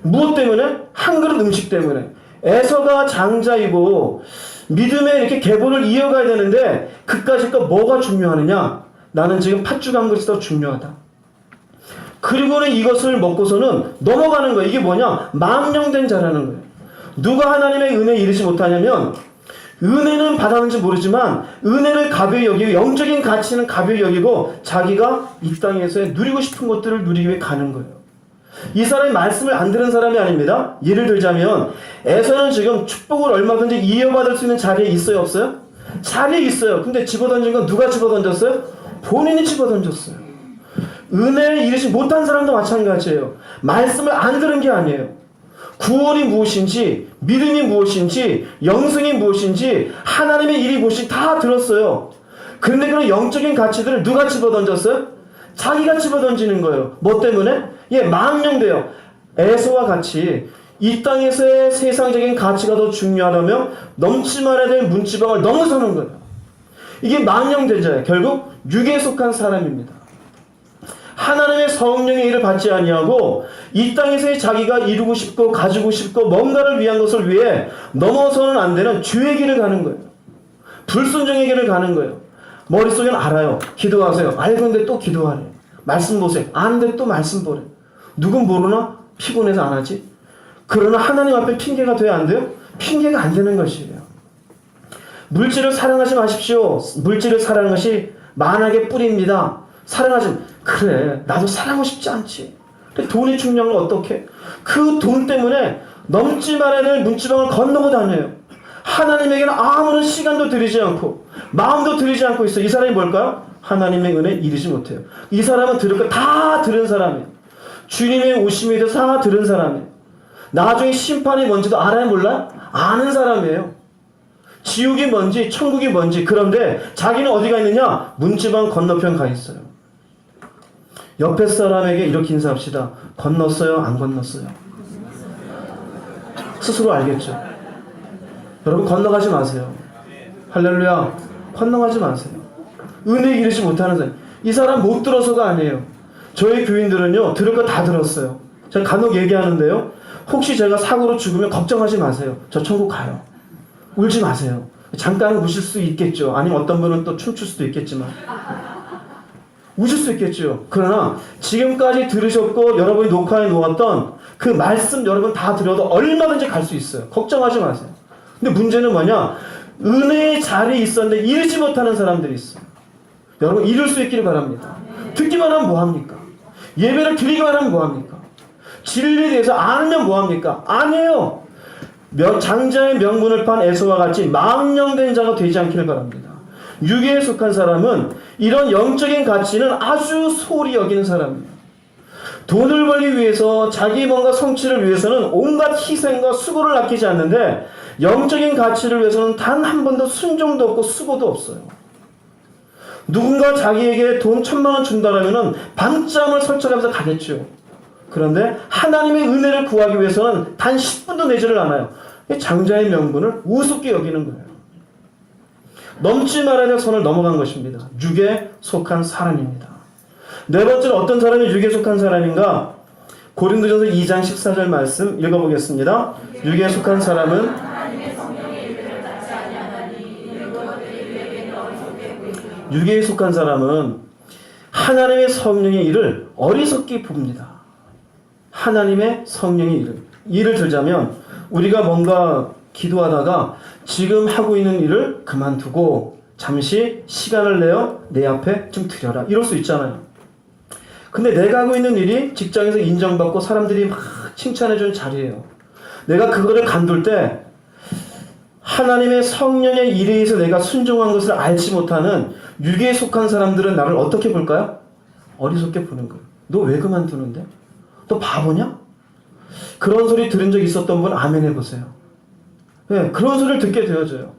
무엇 때문에? 한 그릇 음식 때문에. 에서가 장자이고 믿음의 이렇게 계보를 이어가야 되는데 그까짓 거 뭐가 중요하느냐? 나는 지금 팥죽 한 그릇이 더 중요하다. 그리고는 이것을 먹고서는 넘어가는 거예요. 이게 뭐냐? 망령된 자라는 거예요. 누가 하나님의 은혜에 이르지 못하냐면 은혜는 받았는지 모르지만 은혜를 가벼이 여기고 영적인 가치는 가벼이 여기고 자기가 이 땅에서 누리고 싶은 것들을 누리기 위해 가는 거예요. 이 사람이 말씀을 안 들은 사람이 아닙니다. 예를 들자면 에서는 지금 축복을 얼마든지 이어받을 수 있는 자리에 있어요? 없어요? 자리에 있어요. 근데 집어던진 건 누가 집어던졌어요? 본인이 집어던졌어요. 은혜에 이르지 못한 사람도 마찬가지예요. 말씀을 안 들은 게 아니에요. 구원이 무엇인지, 믿음이 무엇인지, 영생이 무엇인지, 하나님의 일이 무엇인지 다 들었어요. 그런데 그런 영적인 가치들을 누가 집어던졌어요? 자기가 집어던지는 거예요. 뭐 때문에? 망령돼요. 에서와 같이 이 땅에서의 세상적인 가치가 더 중요하다며 넘지 말아야 될 문지방을 넘어서는 거예요. 이게 망령된 자예요. 결국 육에 속한 사람입니다. 하나님의 성령의 일을 받지 아니하고 이 땅에서의 자기가 이루고 싶고 가지고 싶고 뭔가를 위한 것을 위해 넘어서는 안 되는 죄의 길을 가는 거예요. 불순종의 길을 가는 거예요. 머릿속에는 알아요. 기도하세요. 알건데 또 기도하래. 말씀 보세요. 아는데 또 말씀 보래. 누군 모르나? 피곤해서 안 하지. 그러나 하나님 앞에 핑계가 돼야 안 돼요? 핑계가 안 되는 것이에요. 물질을 사랑하지 마십시오. 물질을 사랑하는 것이 만악의 뿌리입니다. 사랑하지 그래 나도 사랑하고 싶지 않지. 근데 돈이 중요한 건 어떻게? 그 돈 때문에 넘지 말아야 될 문지방을 건너고 다녀요. 하나님에게는 아무런 시간도 들이지 않고 마음도 들이지 않고 있어요. 이 사람이 뭘까요? 하나님의 은혜에 이르지 못해요. 이 사람은 들을 거 다 들은 사람이에요. 주님의 오심에 대해서 다 들은 사람이에요. 나중에 심판이 뭔지도 알아야 몰라요? 아는 사람이에요. 지옥이 뭔지 천국이 뭔지. 그런데 자기는 어디가 있느냐? 문지방 건너편 가 있어요. 옆에 사람에게 이렇게 인사합시다. 건넜어요? 안 건넜어요? 스스로 알겠죠? 여러분 건너가지 마세요. 할렐루야. 건너가지 마세요. 은혜에 이르지 못하는 사람. 이 사람 못 들어서가 아니에요. 저희 교인들은요. 들을 거 다 들었어요. 제가 간혹 얘기하는데요. 혹시 제가 사고로 죽으면 걱정하지 마세요. 저 천국 가요. 울지 마세요. 잠깐 우실 수 있겠죠. 아니면 어떤 분은 또 춤출 수도 있겠지만 우실 수 있겠죠. 그러나 지금까지 들으셨고 여러분이 녹화해 놓았던 그 말씀 여러분 다 들어도 얼마든지 갈 수 있어요. 걱정하지 마세요. 근데 문제는 뭐냐? 은혜의 자리에 있었는데 이르지 못하는 사람들이 있어요. 여러분 이룰 수 있기를 바랍니다. 듣기만 하면 뭐합니까? 예배를 드리기만 하면 뭐합니까? 진리에 대해서 알면 뭐합니까? 아니에요. 장자의 명분을 판 에서와 같이 망령된 자가 되지 않기를 바랍니다. 육에 속한 사람은 이런 영적인 가치는 아주 소홀히 여기는 사람이에요. 돈을 벌기 위해서 자기 뭔가 성취를 위해서는 온갖 희생과 수고를 아끼지 않는데 영적인 가치를 위해서는 단 한 번도 순종도 없고 수고도 없어요. 누군가 자기에게 돈 1,000만 원 준다라면은 밤잠을 설쳐가면서 가겠죠. 그런데 하나님의 은혜를 구하기 위해서는 단 10분도 내지를 않아요. 장자의 명분을 우습게 여기는 거예요. 넘지 말아야 될 선을 넘어간 것입니다. 육에 속한 사람입니다. 네 번째는 어떤 사람이 육에 속한 사람인가? 고린도전서 2장 14절 말씀 읽어보겠습니다. 육에 속한 사람은 육에 속한 사람은 하나님의 성령의 일을 어리석게 봅니다. 하나님의 성령의 일을 들자면 우리가 뭔가 기도하다가 지금 하고 있는 일을 그만두고 잠시 시간을 내어 내 앞에 좀 드려라 이럴 수 있잖아요. 근데 내가 하고 있는 일이 직장에서 인정받고 사람들이 막 칭찬해주는 자리예요. 내가 그거를 간둘 때 하나님의 성령의 일에 의해서 내가 순종한 것을 알지 못하는 육에 속한 사람들은 나를 어떻게 볼까요? 어리석게 보는 거예요. 너 왜 그만두는데? 너 바보냐? 그런 소리 들은 적 있었던 분 아멘 해보세요. 네, 그런 소리를 듣게 되어져요.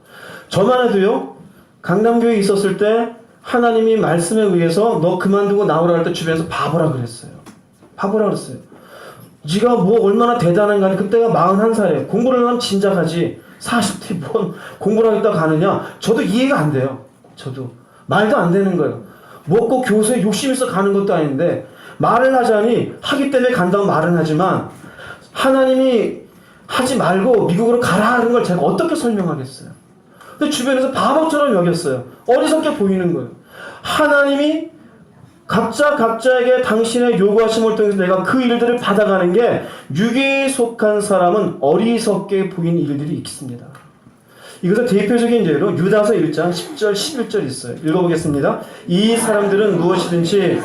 저만 해도요, 강남교회에 있었을 때 하나님이 말씀에 의해서 너 그만두고 나오라 할 때 주변에서 바보라 그랬어요. 바보라 그랬어요. 네가 뭐 얼마나 대단한가 하니 그때가 41살이에요. 공부를 하면 진작 하지 40대 뭔 공부를 하겠다 가느냐. 저도 이해가 안 돼요. 저도 말도 안 되는 거예요. 뭐 꼭 교수에 욕심 있어 가는 것도 아닌데 말을 하자니 하기 때문에 간다고 말은 하지만 하나님이 하지 말고 미국으로 가라 하는 걸 제가 어떻게 설명하겠어요. 근데 주변에서 바보처럼 여겼어요. 어리석게 보이는 거예요. 하나님이 각자에게 당신의 요구하심을 통해서 내가 그 일들을 받아가는 게 육에 속한 사람은 어리석게 보이는 일들이 있습니다. 이것은 대표적인 예로 유다서 1장 10절 11절 있어요. 읽어보겠습니다. 이 사람들은 무엇이든지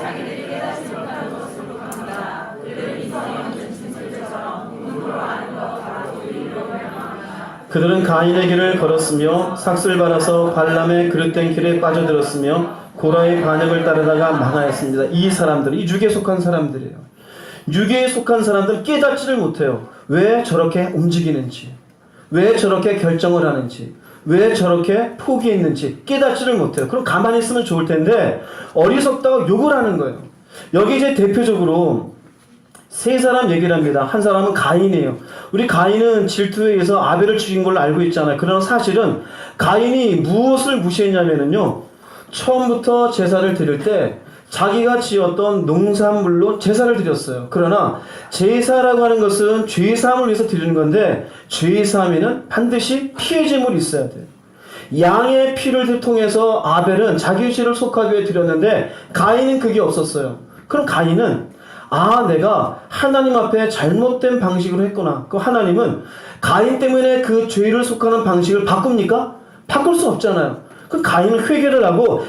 그들은 가인의 길을 걸었으며 삭슬 받아서 발람의 그릇된 길에 빠져들었으며 고라의 반역을 따르다가 망하였습니다. 이 사람들, 이 육에 속한 사람들이에요. 육에 속한 사람들은 깨닫지를 못해요. 왜 저렇게 움직이는지, 왜 저렇게 결정을 하는지, 왜 저렇게 포기했는지 깨닫지를 못해요. 그럼 가만히 있으면 좋을 텐데 어리석다고 욕을 하는 거예요. 여기 이제 대표적으로 세 사람 얘기를 합니다. 한 사람은 가인이에요. 우리 가인은 질투에 의해서 아벨을 죽인 걸로 알고 있잖아요. 그러나 사실은 가인이 무엇을 무시했냐면요. 처음부터 제사를 드릴 때 자기가 지었던 농산물로 제사를 드렸어요. 그러나 제사라고 하는 것은 죄사함을 위해서 드리는 건데 죄사함에는 반드시 피의 제물이 있어야 돼요. 양의 피를 통해서 아벨은 자기 죄를 속하기 위해 드렸는데 가인은 그게 없었어요. 그럼 가인은 내가 하나님 앞에 잘못된 방식으로 했구나. 그 하나님은 가인 때문에 그 죄를 속하는 방식을 바꿉니까? 바꿀 수 없잖아요. 그 가인은 회개를 하고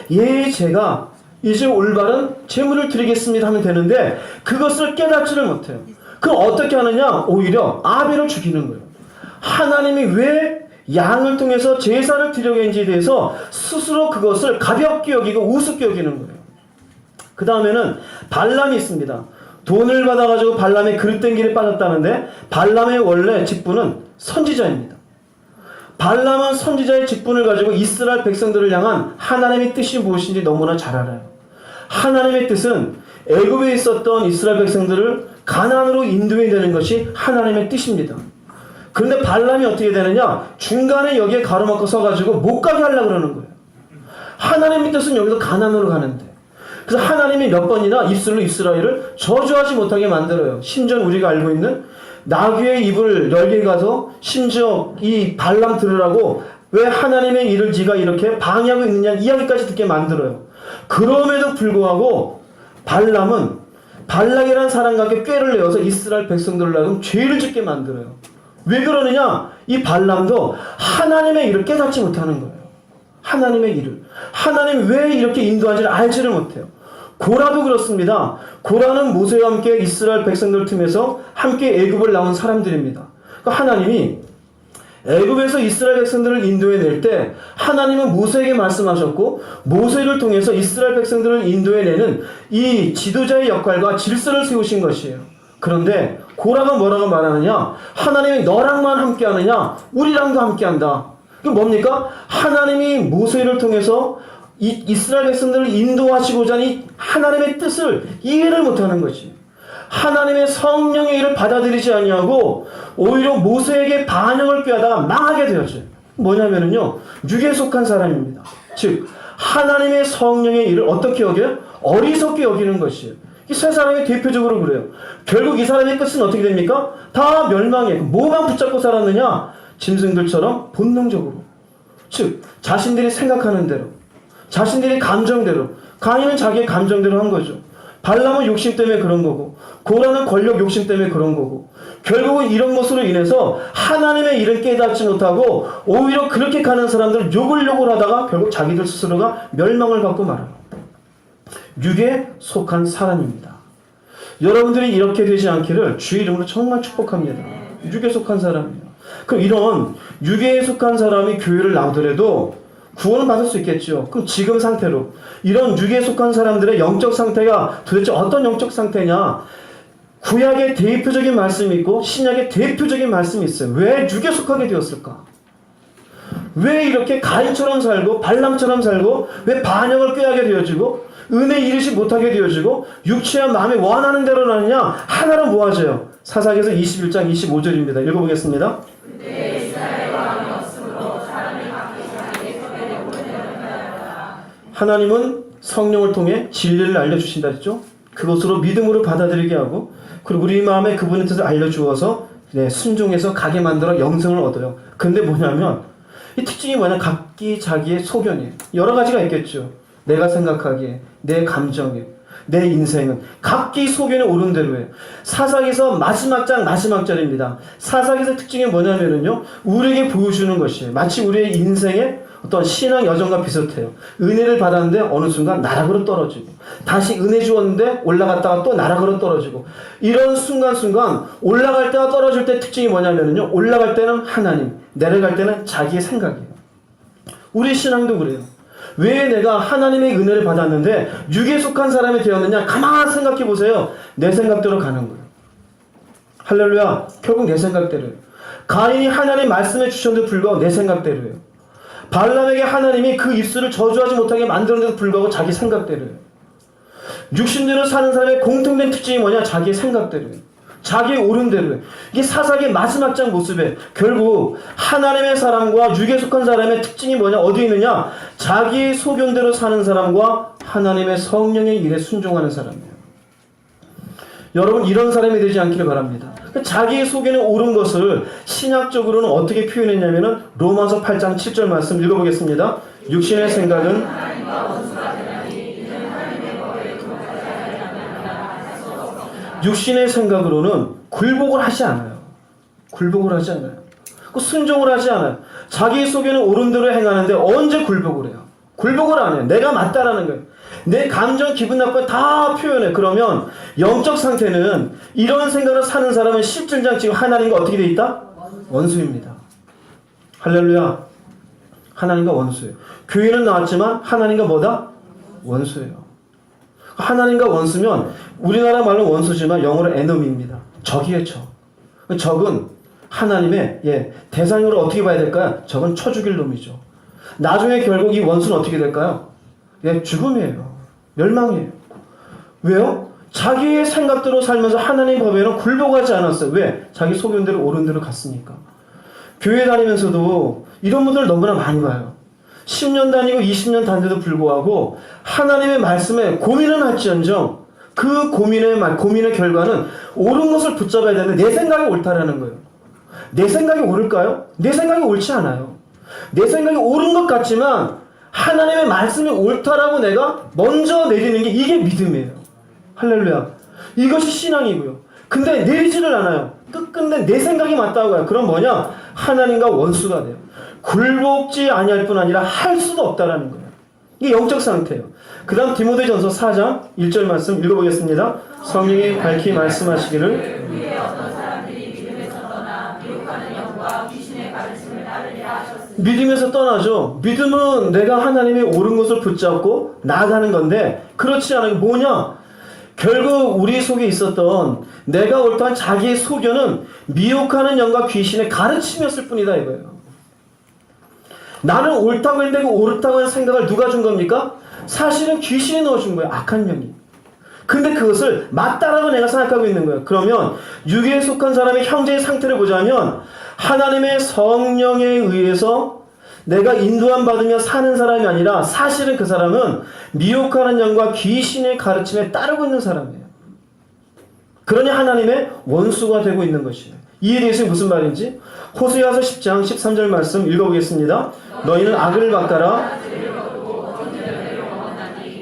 제가 이제 올바른 제물을 드리겠습니다 하면 되는데 그것을 깨닫지를 못해요. 그럼 어떻게 하느냐? 오히려 아벨을 죽이는 거예요. 하나님이 왜 양을 통해서 제사를 드려야 하는지에 대해서 스스로 그것을 가볍게 여기고 우습게 여기는 거예요. 그 다음에는 발람이 있습니다. 돈을 받아가지고 발람의 그릇된 길에 빠졌다는데 발람의 원래 직분은 선지자입니다. 발람은 선지자의 직분을 가지고 이스라엘 백성들을 향한 하나님의 뜻이 무엇인지 너무나 잘 알아요. 하나님의 뜻은 애굽에 있었던 이스라엘 백성들을 가나안으로 인도해야 되는 것이 하나님의 뜻입니다. 그런데 발람이 어떻게 되느냐? 중간에 여기에 가로막고 서가지고 못 가게 하려고 그러는 거예요. 하나님의 뜻은 여기서 가나안으로 가는데 그래서 하나님이 몇 번이나 입술로 이스라엘을 저주하지 못하게 만들어요. 심지어 우리가 알고 있는 나귀의 입을 열게 가서 심지어 이 발람 들으라고 왜 하나님의 일을 네가 이렇게 방해하고 있느냐 이야기까지 듣게 만들어요. 그럼에도 불구하고 발람은 발락이라는 사람과 함께 꾀를 내어서 이스라엘 백성들을 하여금 죄를 짓게 만들어요. 왜 그러느냐? 이 발람도 하나님의 일을 깨닫지 못하는 거예요. 하나님의 일을. 하나님이 왜 이렇게 인도하는지를 알지를 못해요. 고라도 그렇습니다. 고라는 모세와 함께 이스라엘 백성들 틈에서 함께 애굽을 나온 사람들입니다. 그러니까 하나님이 애굽에서 이스라엘 백성들을 인도해낼 때 하나님은 모세에게 말씀하셨고 모세를 통해서 이스라엘 백성들을 인도해내는 이 지도자의 역할과 질서를 세우신 것이에요. 그런데 고라가 뭐라고 말하느냐? 하나님이 너랑만 함께하느냐? 우리랑도 함께한다. 그게 뭡니까? 하나님이 모세를 통해서 이스라엘 백성들을 인도하시고자 하는 하나님의 뜻을 이해를 못하는 것이 하나님의 성령의 일을 받아들이지 아니하고 오히려 모세에게 반역을 꾀하다가 망하게 되었죠. 뭐냐면요 육에 속한 사람입니다. 즉 하나님의 성령의 일을 어떻게 여겨요? 어리석게 여기는 것이에요. 이 세 사람이 대표적으로 그래요. 결국 이 사람의 끝은 어떻게 됩니까? 다 멸망해. 뭐만 붙잡고 살았느냐? 짐승들처럼 본능적으로 즉 자신들이 생각하는 대로 자신들의 감정대로 가인은 자기의 감정대로 한 거죠. 발람은 욕심 때문에 그런 거고, 고라는 권력 욕심 때문에 그런 거고, 결국은 이런 것으로 인해서 하나님의 일을 깨닫지 못하고 오히려 그렇게 가는 사람들을 욕을 하다가 결국 자기들 스스로가 멸망을 받고 말아요. 육에 속한 사람입니다. 여러분들이 이렇게 되지 않기를 주의 이름으로 정말 축복합니다. 육에 속한 사람이에요. 그럼 이런 육에 속한 사람이 교회를 나오더라도 구원을 받을 수 있겠죠. 그럼 지금 상태로 이런 육에 속한 사람들의 영적 상태가 도대체 어떤 영적 상태냐? 구약의 대표적인 말씀이 있고 신약의 대표적인 말씀이 있어요. 왜 육에 속하게 되었을까? 왜 이렇게 가인처럼 살고 발람처럼 살고 왜 반역을 꾀하게 되어지고 은혜 이르지 못하게 되어지고 육체와 마음이 원하는 대로 나느냐? 하나로 모아져요. 사사기에서 21장 25절입니다. 읽어보겠습니다. 하나님은 성령을 통해 진리를 알려주신다 했죠. 그것으로 믿음으로 받아들이게 하고 그리고 우리 마음에 그분의 뜻을 알려주어서 순종해서 가게 만들어 영생을 얻어요. 근데 뭐냐면 이 특징이 뭐냐? 각기 자기의 소견이에요. 여러 가지가 있겠죠. 내가 생각하기에, 내 감정에, 내 인생은 각기 소견에 오른 대로 해요. 사사기에서 마지막 장 마지막 절입니다. 사사기에서 특징이 뭐냐면요, 우리에게 보여주는 것이에요. 마치 우리의 인생의 어떤 신앙 여정과 비슷해요. 은혜를 받았는데 어느 순간 나락으로 떨어지고 다시 은혜 주었는데 올라갔다가 또 나락으로 떨어지고 이런 순간순간 올라갈 때와 떨어질 때 특징이 뭐냐면요, 올라갈 때는 하나님, 내려갈 때는 자기의 생각이에요. 우리 신앙도 그래요. 왜 내가 하나님의 은혜를 받았는데 육에 속한 사람이 되었느냐? 가만히 생각해 보세요. 내 생각대로 가는 거예요. 할렐루야. 결국 내 생각대로예요. 가인이 하나님 말씀해 주셨는데도 불구하고 내 생각대로예요. 발람에게 하나님이 그 입술을 저주하지 못하게 만들었는데도 불구하고 자기 생각대로예요. 육신대로 사는 사람의 공통된 특징이 뭐냐? 자기의 생각대로예요. 자기의 옳은 대로예요. 이게 사사기의 마지막 장 모습에 결국 하나님의 사람과 육에 속한 사람의 특징이 뭐냐? 어디 있느냐? 자기의 소견대로 사는 사람과 하나님의 성령의 일에 순종하는 사람이에요. 여러분 이런 사람이 되지 않기를 바랍니다. 자기의 소견에 옳은 것을 신학적으로는 어떻게 표현했냐면은 로마서 8장 7절 말씀 읽어보겠습니다. 육신의 생각은 육신의 생각으로는 굴복을 하지 않아요. 굴복을 하지 않아요. 순종을 하지 않아요. 자기 속에는 옳은 대로 행하는데 언제 굴복을 해요? 굴복을 안 해요. 내가 맞다라는 거예요. 내 감정, 기분 나빠 다 표현해. 그러면 영적 상태는 이런 생각을 사는 사람은 실증장 지금 하나님과 어떻게 돼 있다? 원수입니다. 할렐루야. 하나님과 원수예요. 교회는 나왔지만 하나님과 뭐다? 원수예요. 하나님과 원수면 우리나라 말로 원수지만 영어로 에너미입니다. 적이에요, 적. 적은 하나님의 대상으로 어떻게 봐야 될까요? 적은 쳐 죽일 놈이죠. 나중에 결국 이 원수는 어떻게 될까요? 죽음이에요. 멸망이에요. 왜요? 자기의 생각대로 살면서 하나님 법에는 굴복하지 않았어요. 왜? 자기 소견대로 옳은 대로 갔으니까. 교회 다니면서도 이런 분들 너무나 많이 봐요. 10년 다니고 20년 다니는데도 불구하고 하나님의 말씀에 고민은 할지언정 그 고민의 결과는 옳은 것을 붙잡아야 되는데 내 생각이 옳다라는 거예요. 내 생각이 옳을까요? 내 생각이 옳지 않아요. 내 생각이 옳은 것 같지만 하나님의 말씀이 옳다라고 내가 먼저 내리는 게 이게 믿음이에요. 할렐루야. 이것이 신앙이고요. 근데 내리지를 않아요. 끝끝내 내 생각이 맞다고 해요. 그럼 뭐냐? 하나님과 원수가 돼요. 굴복지 아니할 뿐 아니라 할 수도 없다라는 거예요. 이게 영적 상태예요. 그 다음 디모데전서 4장 1절 말씀 읽어보겠습니다. 성령이 밝히 말씀하시기를 믿음에서 떠나죠. 믿음은 내가 하나님의 옳은 것을 붙잡고 나아가는 건데 그렇지 않아요. 뭐냐? 결국 우리 속에 있었던 내가 옳다는 자기의 소견은 미혹하는 영과 귀신의 가르침이었을 뿐이다 이거예요. 나는 옳다고 했는데 그 옳다고 하는 생각을 누가 준 겁니까? 사실은 귀신이 넣어준 거예요. 악한 영이. 근데 그것을 맞다라고 내가 생각하고 있는 거예요. 그러면 육에 속한 사람의 형제의 상태를 보자면 하나님의 성령에 의해서 내가 인도함 받으며 사는 사람이 아니라 사실은 그 사람은 미혹하는 영과 귀신의 가르침에 따르고 있는 사람이에요. 그러니 하나님의 원수가 되고 있는 것이에요. 이에 대해서 무슨 말인지 호세아서 10장 13절 말씀 읽어보겠습니다. 너희는 악을 바꿔라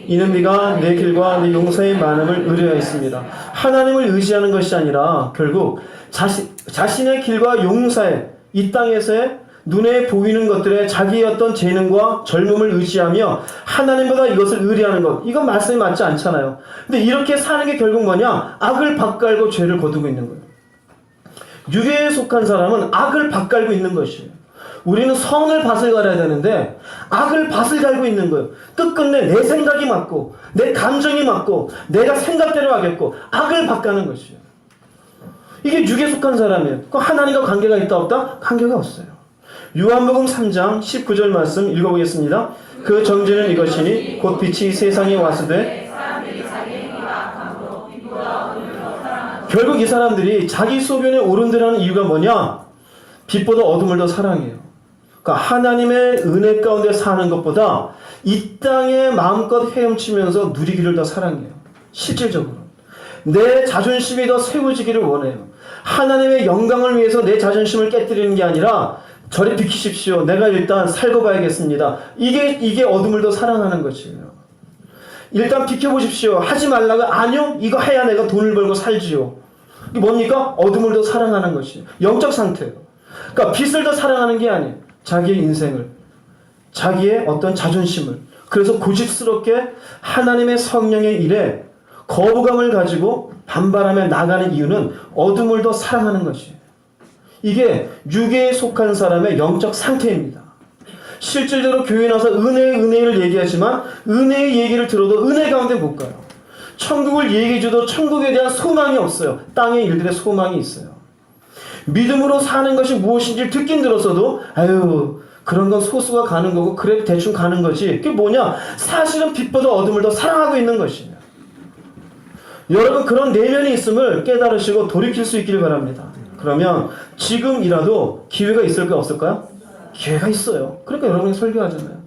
이는 네가 내 길과 내 용서의 많음을 의뢰하였습니다. 하나님을 의지하는 것이 아니라 결국 자신의 길과 용사에 이 땅에서의 눈에 보이는 것들에 자기의 어떤 재능과 젊음을 의지하며 하나님보다 이것을 의뢰하는 것, 이건 말씀이 맞지 않잖아요. 근데 이렇게 사는 게 결국 뭐냐? 악을 밭갈고 죄를 거두고 있는 거예요. 유괴에 속한 사람은 악을 밭갈고 있는 것이에요. 우리는 선을 밭을 갈아야 되는데 악을 밭을 갈고 있는 거예요. 끝끝내 내 생각이 맞고 내 감정이 맞고 내가 생각대로 하겠고 악을 밭가는 것이에요. 이게 유괴에 속한 사람이에요. 하나님과 관계가 있다 없다? 관계가 없어요. 요한복음 3장 19절 말씀 읽어보겠습니다. 그 정죄는 이것이니 곧 빛이 세상에 왔으되 결국 이 사람들이 자기 소견에 오른들하는 이유가 뭐냐? 빛보다 어둠을 더 사랑해요. 그러니까 하나님의 은혜 가운데 사는 것보다 이 땅에 마음껏 헤엄치면서 누리기를 더 사랑해요. 실질적으로 내 자존심이 더 세워지기를 원해요. 하나님의 영광을 위해서 내 자존심을 깨뜨리는 게 아니라 저리 비키십시오. 내가 일단 살고 봐야겠습니다. 이게 어둠을 더 사랑하는 것이에요. 일단 비켜보십시오. 하지 말라고 아니요. 이거 해야 내가 돈을 벌고 살지요. 이게 뭡니까? 어둠을 더 사랑하는 것이에요. 영적 상태예요. 그러니까 빛을 더 사랑하는 게 아니에요. 자기의 인생을, 자기의 어떤 자존심을. 그래서 고집스럽게 하나님의 성령의 일에 거부감을 가지고 반발하며 나가는 이유는 어둠을 더 사랑하는 것이에요. 이게 유괴에 속한 사람의 영적 상태입니다. 실질적으로 교회에 나와서 은혜를 얘기하지만 은혜의 얘기를 들어도 은혜 가운데 못 가요. 천국을 얘기해줘도 천국에 대한 소망이 없어요. 땅의 일들의 소망이 있어요. 믿음으로 사는 것이 무엇인지 듣긴 들었어도 아유 그런 건 소수가 가는 거고 그래 대충 가는 거지. 그게 뭐냐? 사실은 빛보다 어둠을 더 사랑하고 있는 것이에요. 여러분 그런 내면이 있음을 깨달으시고 돌이킬 수 있기를 바랍니다. 그러면 지금이라도 기회가 있을까요? 없을까요? 기회가 있어요. 그러니까 여러분이 설교하잖아요.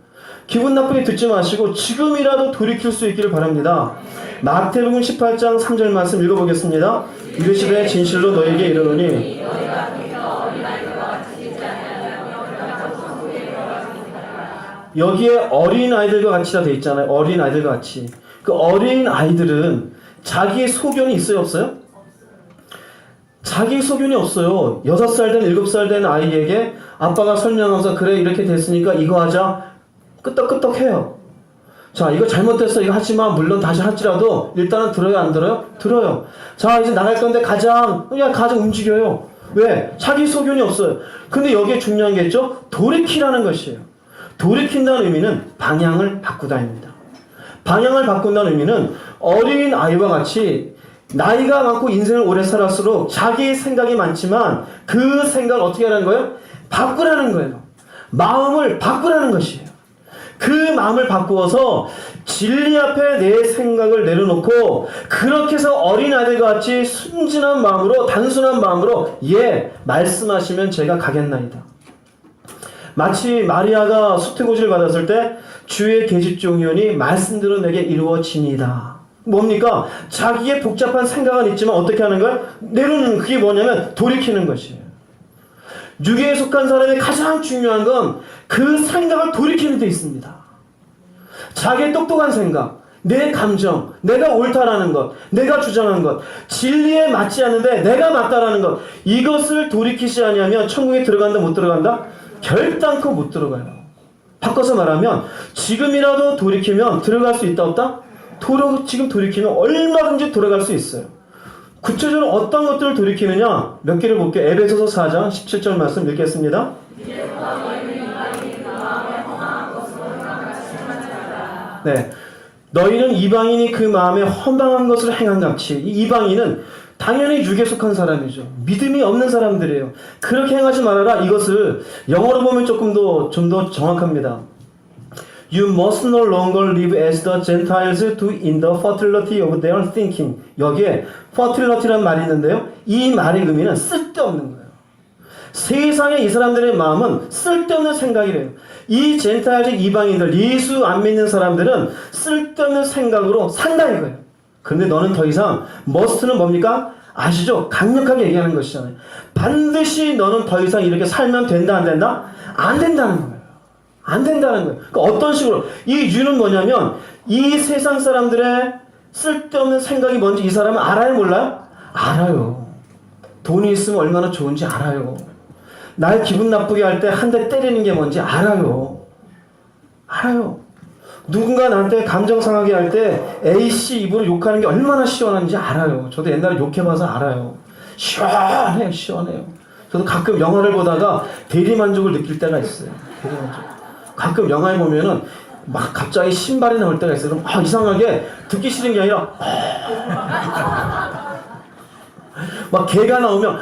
기분 나쁘게 듣지 마시고 지금이라도 돌이킬 수 있기를 바랍니다. 마태복음 18장 3절 말씀 읽어보겠습니다. 이르시되 진실로 너에게 이르노니 여기에 어린아이들과 같이다 돼 있잖아요. 어린아이들과 같이. 그 어린아이들은 자기의 소견이 있어요? 없어요? 자기 소견이 없어요. 6살 된 7살 된 아이에게 아빠가 설명하면서 그래 이렇게 됐으니까 이거 하자. 끄떡끄떡 해요. 자 이거 잘못됐어 이거 하지마. 물론 다시 할지라도 일단은 들어요 안 들어요? 들어요. 자 이제 나갈 건데 가자. 그냥 가자 움직여요. 왜? 자기 소견이 없어요. 근데 여기에 중요한 게 있죠? 돌이키라는 것이에요. 돌이킨다는 의미는 방향을 바꾸다입니다. 방향을 바꾼다는 의미는 어린 아이와 같이 나이가 많고 인생을 오래 살았을수록 자기 생각이 많지만 그 생각을 어떻게 하라는 거예요? 바꾸라는 거예요. 마음을 바꾸라는 것이에요. 그 마음을 바꾸어서 진리 앞에 내 생각을 내려놓고 그렇게 해서 어린아이들과 같이 순진한 마음으로 단순한 마음으로 예 말씀하시면 제가 가겠나이다. 마치 마리아가 수태고지를 받았을 때 주의 계집종이오니 말씀대로 내게 이루어지니이다. 뭡니까? 자기의 복잡한 생각은 있지만 어떻게 하는 거야? 내려놓는 그게 뭐냐면 돌이키는 것이에요. 유괴에 속한 사람의 가장 중요한 건 그 생각을 돌이키는 데 있습니다. 자기의 똑똑한 생각, 내 감정, 내가 옳다라는 것, 내가 주장하는 것, 진리에 맞지 않는데 내가 맞다라는 것, 이것을 돌이키지 아니하면 천국에 들어간다 못 들어간다? 결단코 못 들어가요. 바꿔서 말하면 지금이라도 돌이키면 들어갈 수 있다 없다? 지금 돌이키면 얼마든지 돌아갈 수 있어요. 구체적으로 어떤 것들을 돌이키느냐? 몇 개를 볼게요. 에베소서 4장 17절 말씀 읽겠습니다. 네, 너희는 이방인이 그 마음에 헌방한 것을 행한같이. 이 이방인은 당연히 육에 속한 사람이죠. 믿음이 없는 사람들이에요. 그렇게 행하지 말아라. 이것을 영어로 보면 좀 더 정확합니다. You must no longer live as the Gentiles do in the fertility of their thinking. 여기에 fertility라는 말이 있는데요. 이 말의 의미는 쓸데없는 거예요. 세상에 이 사람들의 마음은 쓸데없는 생각이래요. 이 젠타일즈 이방인들, 예수 안 믿는 사람들은 쓸데없는 생각으로 산다 이거예요. 근데 너는 더 이상 must는 뭡니까? 아시죠? 강력하게 얘기하는 것이잖아요. 반드시 너는 더 이상 이렇게 살면 된다 안 된다? 안 된다는 거예요. 안 된다는 거예요. 그러니까 어떤 식으로 이 유는 뭐냐면 이 세상 사람들의 쓸데없는 생각이 뭔지 이 사람은 알아요, 몰라요? 알아요. 돈이 있으면 얼마나 좋은지 알아요. 날 기분 나쁘게 할 때 한 대 때리는 게 뭔지 알아요. 알아요. 누군가 나한테 감정 상하게 할 때 A씨 입으로 욕하는 게 얼마나 시원한지 알아요. 저도 옛날에 욕해봐서 알아요. 시원해요, 시원해요. 저도 가끔 영화를 보다가 대리만족을 느낄 때가 있어요. 대리만족. 가끔 영화에 보면은 막 갑자기 신발이 나올 때가 있어요. 그럼 이상하게 듣기 싫은 게 아니라 막 개가 나오면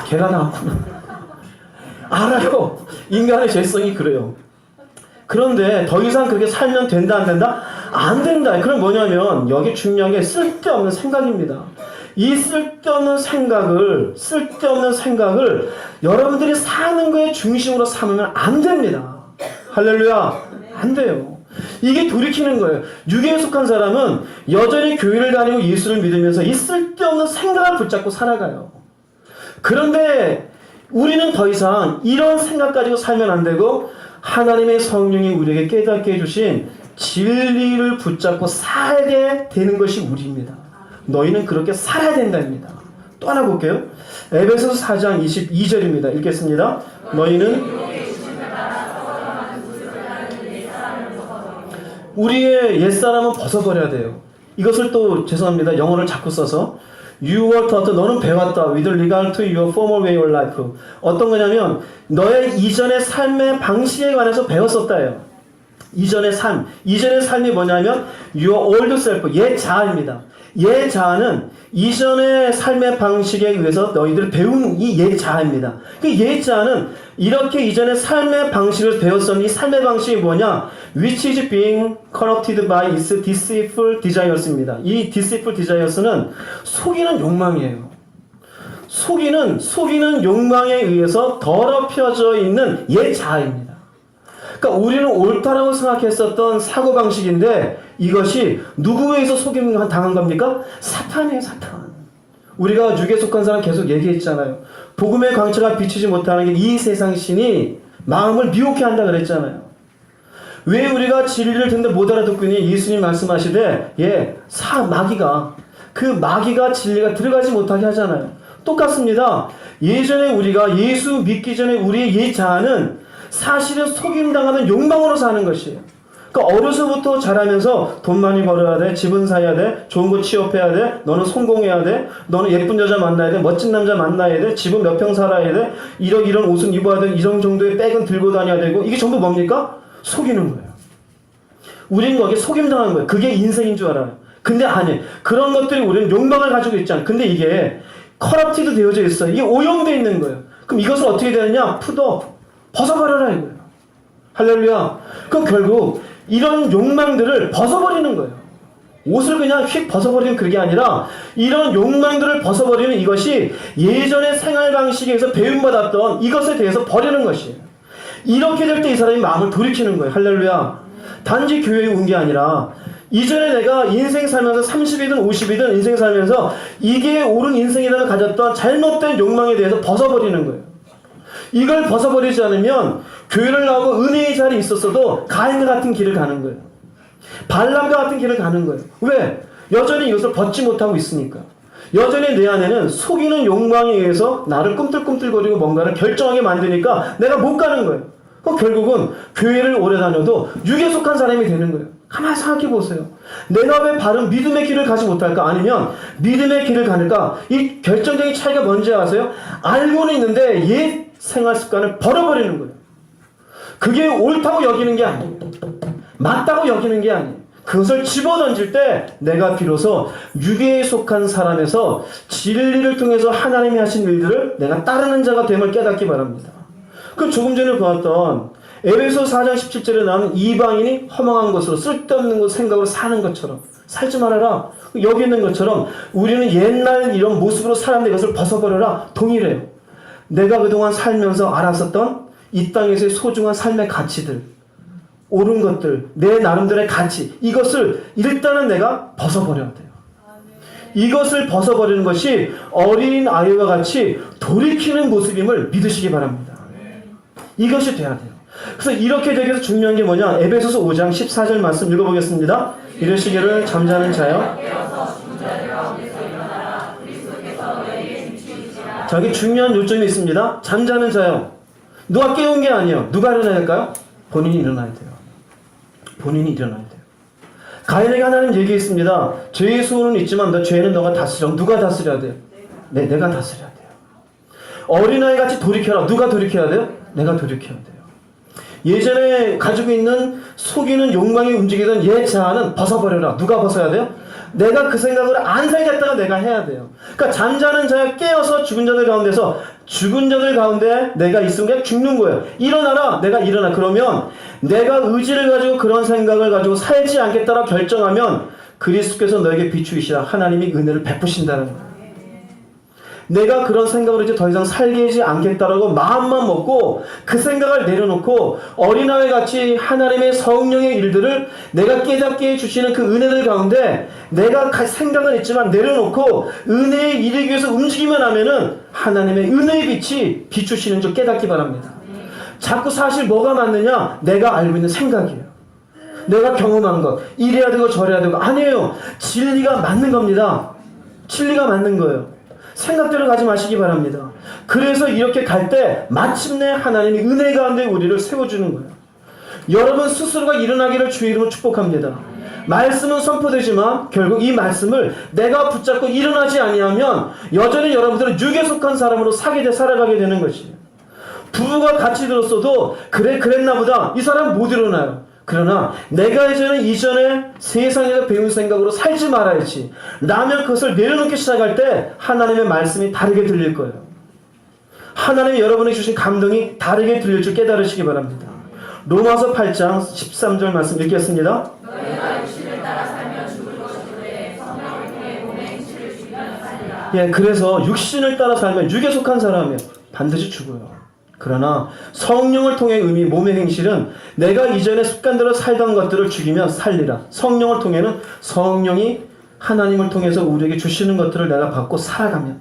개가 나왔구나. 알아요. 인간의 죄성이 그래요. 그런데 더 이상 그렇게 살면 된다, 안 된다? 안 된다. 그럼 뭐냐면 여기 중요한 게 쓸데없는 생각입니다. 이 쓸데없는 생각을 여러분들이 사는 거에 중심으로 삼으면 안 됩니다. 할렐루야. 안 돼요. 이게 돌이키는 거예요. 육에 속한 사람은 여전히 교회를 다니고 예수를 믿으면서 이 쓸데없는 생각을 붙잡고 살아가요. 그런데 우리는 더 이상 이런 생각 가지고 살면 안 되고 하나님의 성령이 우리에게 깨닫게 해주신 진리를 붙잡고 살게 되는 것이 우리입니다. 너희는 그렇게 살아야 된답니다. 또 하나 볼게요. 에베소서 4장 22절입니다. 읽겠습니다. 너희는 우리의 옛사람은 벗어버려야 돼요. 이것을 또 죄송합니다. 영어를 자꾸 써서 You were taught, 너는 배웠다. With regard to your former way of life. 어떤 거냐면 너의 이전의 삶의 방식에 관해서 배웠었다요. 이전의 삶이 뭐냐면 your old self, 옛 자아입니다. 옛 자아는 이전의 삶의 방식에 의해서 너희들 배운 이 옛 자아입니다. 그 옛 자아는 이렇게 이전의 삶의 방식을 배웠었는데 이 삶의 방식이 뭐냐? Which is being corrupted by its deceitful desires입니다. 이 deceitful desires는 속이는 욕망이에요. 속이는 욕망에 의해서 더럽혀져 있는 옛 자아입니다. 그러니까 우리는 옳다라고 생각했었던 사고방식인데 이것이 누구에 의해서 속임 당한 겁니까? 사탄이에요, 사탄. 우리가 육에 속한 사람 계속 얘기했잖아요. 복음의 광채가 비치지 못하는 게 이 세상 신이 마음을 미혹해 한다 그랬잖아요. 왜 우리가 진리를 듣는데 못 알아듣고 있니? 예수님 말씀하시되 마귀가 진리가 들어가지 못하게 하잖아요. 똑같습니다. 예전에 우리가 예수 믿기 전에 우리의 옛 자아는 사실은 속임당하는 욕망으로 사는 것이에요. 그러니까 어려서부터 자라면서 돈 많이 벌어야 돼, 집은 사야 돼, 좋은 거 취업해야 돼, 너는 성공해야 돼, 너는 예쁜 여자 만나야 돼, 멋진 남자 만나야 돼, 집은 몇 평 살아야 돼, 이런 옷은 입어야 돼, 이런 정도의 백은 들고 다녀야 되고, 이게 전부 뭡니까? 속이는 거예요. 우리는 거기에 속임당한 거예요. 그게 인생인 줄 알아요. 근데 아니, 그런 것들이 우리는 욕망을 가지고 있잖아요. 근데 이게 커럽티드 되어져 있어요. 이게 오염되어 있는 거예요. 그럼 이것을 어떻게 되느냐? 벗어버려라 이거예요. 할렐루야. 그럼 결국 이런 욕망들을 벗어버리는 거예요. 옷을 그냥 휙 벗어버리는 그게 아니라 이런 욕망들을 벗어버리는 이것이 예전의 생활 방식에서 배움받았던 이것에 대해서 버리는 것이에요. 이렇게 될 때 이 사람이 마음을 돌이키는 거예요. 할렐루야. 단지 교회에 온 게 아니라 이전에 내가 인생 살면서 30이든 50이든 인생 살면서 이게 옳은 인생이라고 가졌던 잘못된 욕망에 대해서 벗어버리는 거예요. 이걸 벗어버리지 않으면 교회를 나오고 은혜의 자리에 있었어도 가인과 같은 길을 가는 거예요. 발람과 같은 길을 가는 거예요. 왜? 여전히 이것을 벗지 못하고 있으니까. 여전히 내 안에는 속이는 욕망에 의해서 나를 꿈틀꿈틀거리고 뭔가를 결정하게 만드니까 내가 못 가는 거예요. 그럼 결국은 교회를 오래 다녀도 육에 속한 사람이 되는 거예요. 가만히 생각해 보세요. 내가 왜 바른 믿음의 길을 가지 못할까? 아니면 믿음의 길을 가는가? 이 결정적인 차이가 뭔지 아세요? 알고는 있는데 옛 생활 습관을 버려버리는 거예요. 그게 옳다고 여기는 게 아니에요. 맞다고 여기는 게 아니에요. 그것을 집어던질 때 내가 비로소 육에 속한 사람에서 진리를 통해서 하나님이 하신 일들을 내가 따르는 자가 됨을 깨닫기 바랍니다. 그 조금 전에 보았던 에베소 4장 17절에 나오는 이방인이 허망한 것으로 쓸데없는 것 생각으로 사는 것처럼 살지 말아라. 여기 있는 것처럼 우리는 옛날 이런 모습으로 살았는데 이것을 벗어버려라. 동일해요. 내가 그동안 살면서 알았었던 이 땅에서의 소중한 삶의 가치들, 옳은 것들, 내 나름대로의 가치, 이것을 일단은 내가 벗어버려야 돼요. 이것을 벗어버리는 것이 어린 아이와 같이 돌이키는 모습임을 믿으시기 바랍니다. 이것이 돼야 돼요. 그래서 이렇게 되기 위해서 중요한 게 뭐냐? 에베소서 5장 14절 말씀 읽어보겠습니다. 이르시기를 잠자는 자여. 저기 중요한 요점이 있습니다. 잠자는 자요. 누가 깨운 게 아니에요. 누가 일어나야 될까요? 본인이 일어나야 돼요. 본인이 일어나야 돼요. 가인에게 하나님 얘기했습니다. 죄의 수호는 있지만 너 죄는 너가 다스려. 누가 다스려야 돼요? 내가 다스려야 돼요. 어린아이 같이 돌이켜라. 누가 돌이켜야 돼요? 내가 돌이켜야 돼요. 예전에 가지고 있는 속이는 욕망이 움직이던 옛 자아는 벗어버려라. 누가 벗어야 돼요? 내가 그 생각을 안 살겠다가 내가 해야 돼요. 그러니까 잠자는 자가 깨어서 죽은 자들 가운데서 죽은 자들 가운데 내가 있으면 그냥 죽는 거예요. 일어나라. 내가 일어나. 그러면 내가 의지를 가지고 그런 생각을 가지고 살지 않겠다라 결정하면 그리스도께서 너에게 비추이시라. 하나님이 은혜를 베푸신다는 거예요. 내가 그런 생각으로 이제 더 이상 살게 않겠다라고 마음만 먹고 그 생각을 내려놓고 어린아이 같이 하나님의 성령의 일들을 내가 깨닫게 해주시는 그 은혜들 가운데 내가 생각은 있지만 내려놓고 은혜에 이르기 위해서 움직이면 하면은 하나님의 은혜의 빛이 비추시는 줄 깨닫기 바랍니다. 자꾸 사실 뭐가 맞느냐? 내가 알고 있는 생각이에요. 내가 경험한 것. 이래야 되고 저래야 되고. 아니에요. 진리가 맞는 겁니다. 진리가 맞는 거예요. 생각대로 가지 마시기 바랍니다. 그래서 이렇게 갈 때 마침내 하나님이 은혜 가운데 우리를 세워주는 거예요. 여러분 스스로가 일어나기를 주의 이름으로 축복합니다. 말씀은 선포되지만 결국 이 말씀을 내가 붙잡고 일어나지 아니하면 여전히 여러분들은 육에 속한 사람으로 살아가게 되는 것이에요. 부부가 같이 들었어도 그랬나 보다. 이 사람 못 일어나요. 그러나 내가 이전에 세상에서 배운 생각으로 살지 말아야지 라면 그것을 내려놓기 시작할 때 하나님의 말씀이 다르게 들릴 거예요. 하나님이 여러분에게 주신 감동이 다르게 들릴 줄 깨달으시기 바랍니다. 로마서 8장 13절 말씀 읽겠습니다. 너희가 육신을 따라 살면 죽을 것인데 성령을 통해 몸의 행실을 죽이면 살리라. 예, 그래서 육신을 따라 살면 육에 속한 사람이에요. 반드시 죽어요. 그러나 성령을 통해 의미 몸의 행실은 내가 이전에 습관대로 살던 것들을 죽이면 살리라. 성령을 통해는 성령이 하나님을 통해서 우리에게 주시는 것들을 내가 받고 살아가면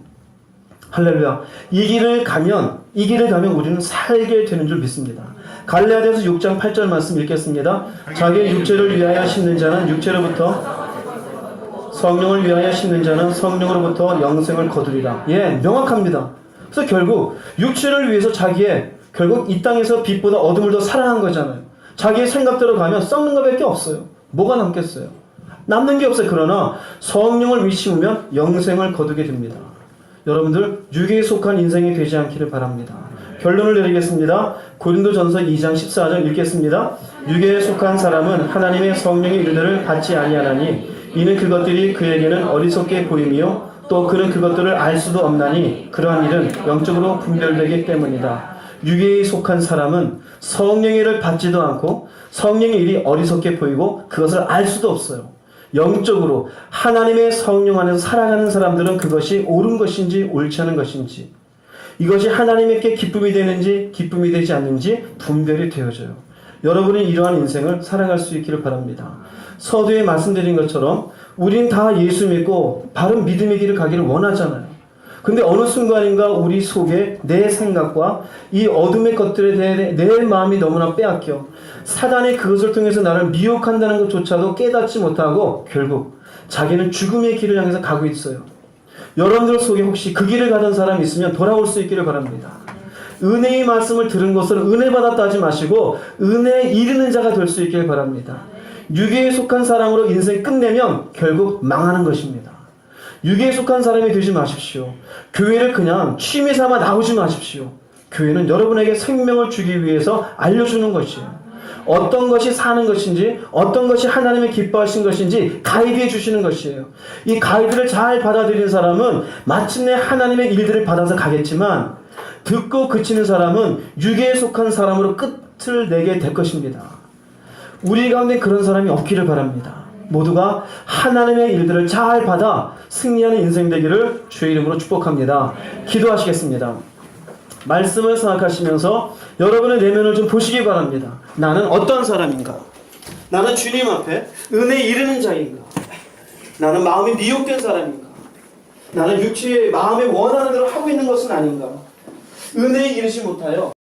할렐루야. 이 길을 가면 우리는 살게 되는 줄 믿습니다. 갈라디아서 6장 8절 말씀 읽겠습니다. 자기의 육체를 위하여 심는 자는 육체로부터 성령을 위하여 심는 자는 성령으로부터 영생을 거두리라. 예, 명확합니다. 그래서 결국 육체를 위해서 결국 이 땅에서 빛보다 어둠을 더 사랑한 거잖아요. 자기의 생각대로 가면 썩는 것밖에 없어요. 뭐가 남겠어요? 남는 게 없어요. 그러나 성령을 위심으면 영생을 거두게 됩니다. 여러분들 육에 속한 인생이 되지 않기를 바랍니다. 결론을 내리겠습니다. 고린도전서 2장 14절 읽겠습니다. 육에 속한 사람은 하나님의 성령의 은혜를 받지 아니하나니 이는 그것들이 그에게는 어리석게 보임이요 또 그는 그것들을 알 수도 없나니 그러한 일은 영적으로 분별되기 때문이다. 육에 속한 사람은 성령의 일을 받지도 않고 성령의 일이 어리석게 보이고 그것을 알 수도 없어요. 영적으로 하나님의 성령 안에서 살아가는 사람들은 그것이 옳은 것인지 옳지 않은 것인지 이것이 하나님께 기쁨이 되는지 기쁨이 되지 않는지 분별이 되어져요. 여러분이 이러한 인생을 살아갈 수 있기를 바랍니다. 서두에 말씀드린 것처럼 우린 다 예수 믿고 바른 믿음의 길을 가기를 원하잖아요. 근데 어느 순간인가 우리 속에 내 생각과 이 어둠의 것들에 대해 내 마음이 너무나 빼앗겨 사단이 그것을 통해서 나를 미혹한다는 것조차도 깨닫지 못하고 결국 자기는 죽음의 길을 향해서 가고 있어요. 여러분들 속에 혹시 그 길을 가던 사람이 있으면 돌아올 수 있기를 바랍니다. 은혜의 말씀을 들은 것을 은혜 받았다 하지 마시고 은혜에 이르는 자가 될 수 있기를 바랍니다. 육에 속한 사람으로 인생 끝내면 결국 망하는 것입니다. 육에 속한 사람이 되지 마십시오. 교회를 그냥 취미 삼아 나오지 마십시오. 교회는 여러분에게 생명을 주기 위해서 알려주는 것이에요. 어떤 것이 사는 것인지 어떤 것이 하나님의 기뻐하신 것인지 가이드해 주시는 것이에요. 이 가이드를 잘 받아들인 사람은 마침내 하나님의 일들을 받아서 가겠지만 듣고 그치는 사람은 육에 속한 사람으로 끝을 내게 될 것입니다. 우리 가운데 그런 사람이 없기를 바랍니다. 모두가 하나님의 일들을 잘 받아 승리하는 인생 되기를 주의 이름으로 축복합니다. 기도하시겠습니다. 말씀을 생각하시면서 여러분의 내면을 좀 보시기 바랍니다. 나는 어떤 사람인가? 나는 주님 앞에 은혜에 이르는 자인가? 나는 마음이 미혹된 사람인가? 나는 육체의 마음에 원하는 대로 하고 있는 것은 아닌가? 은혜에 이르지 못하여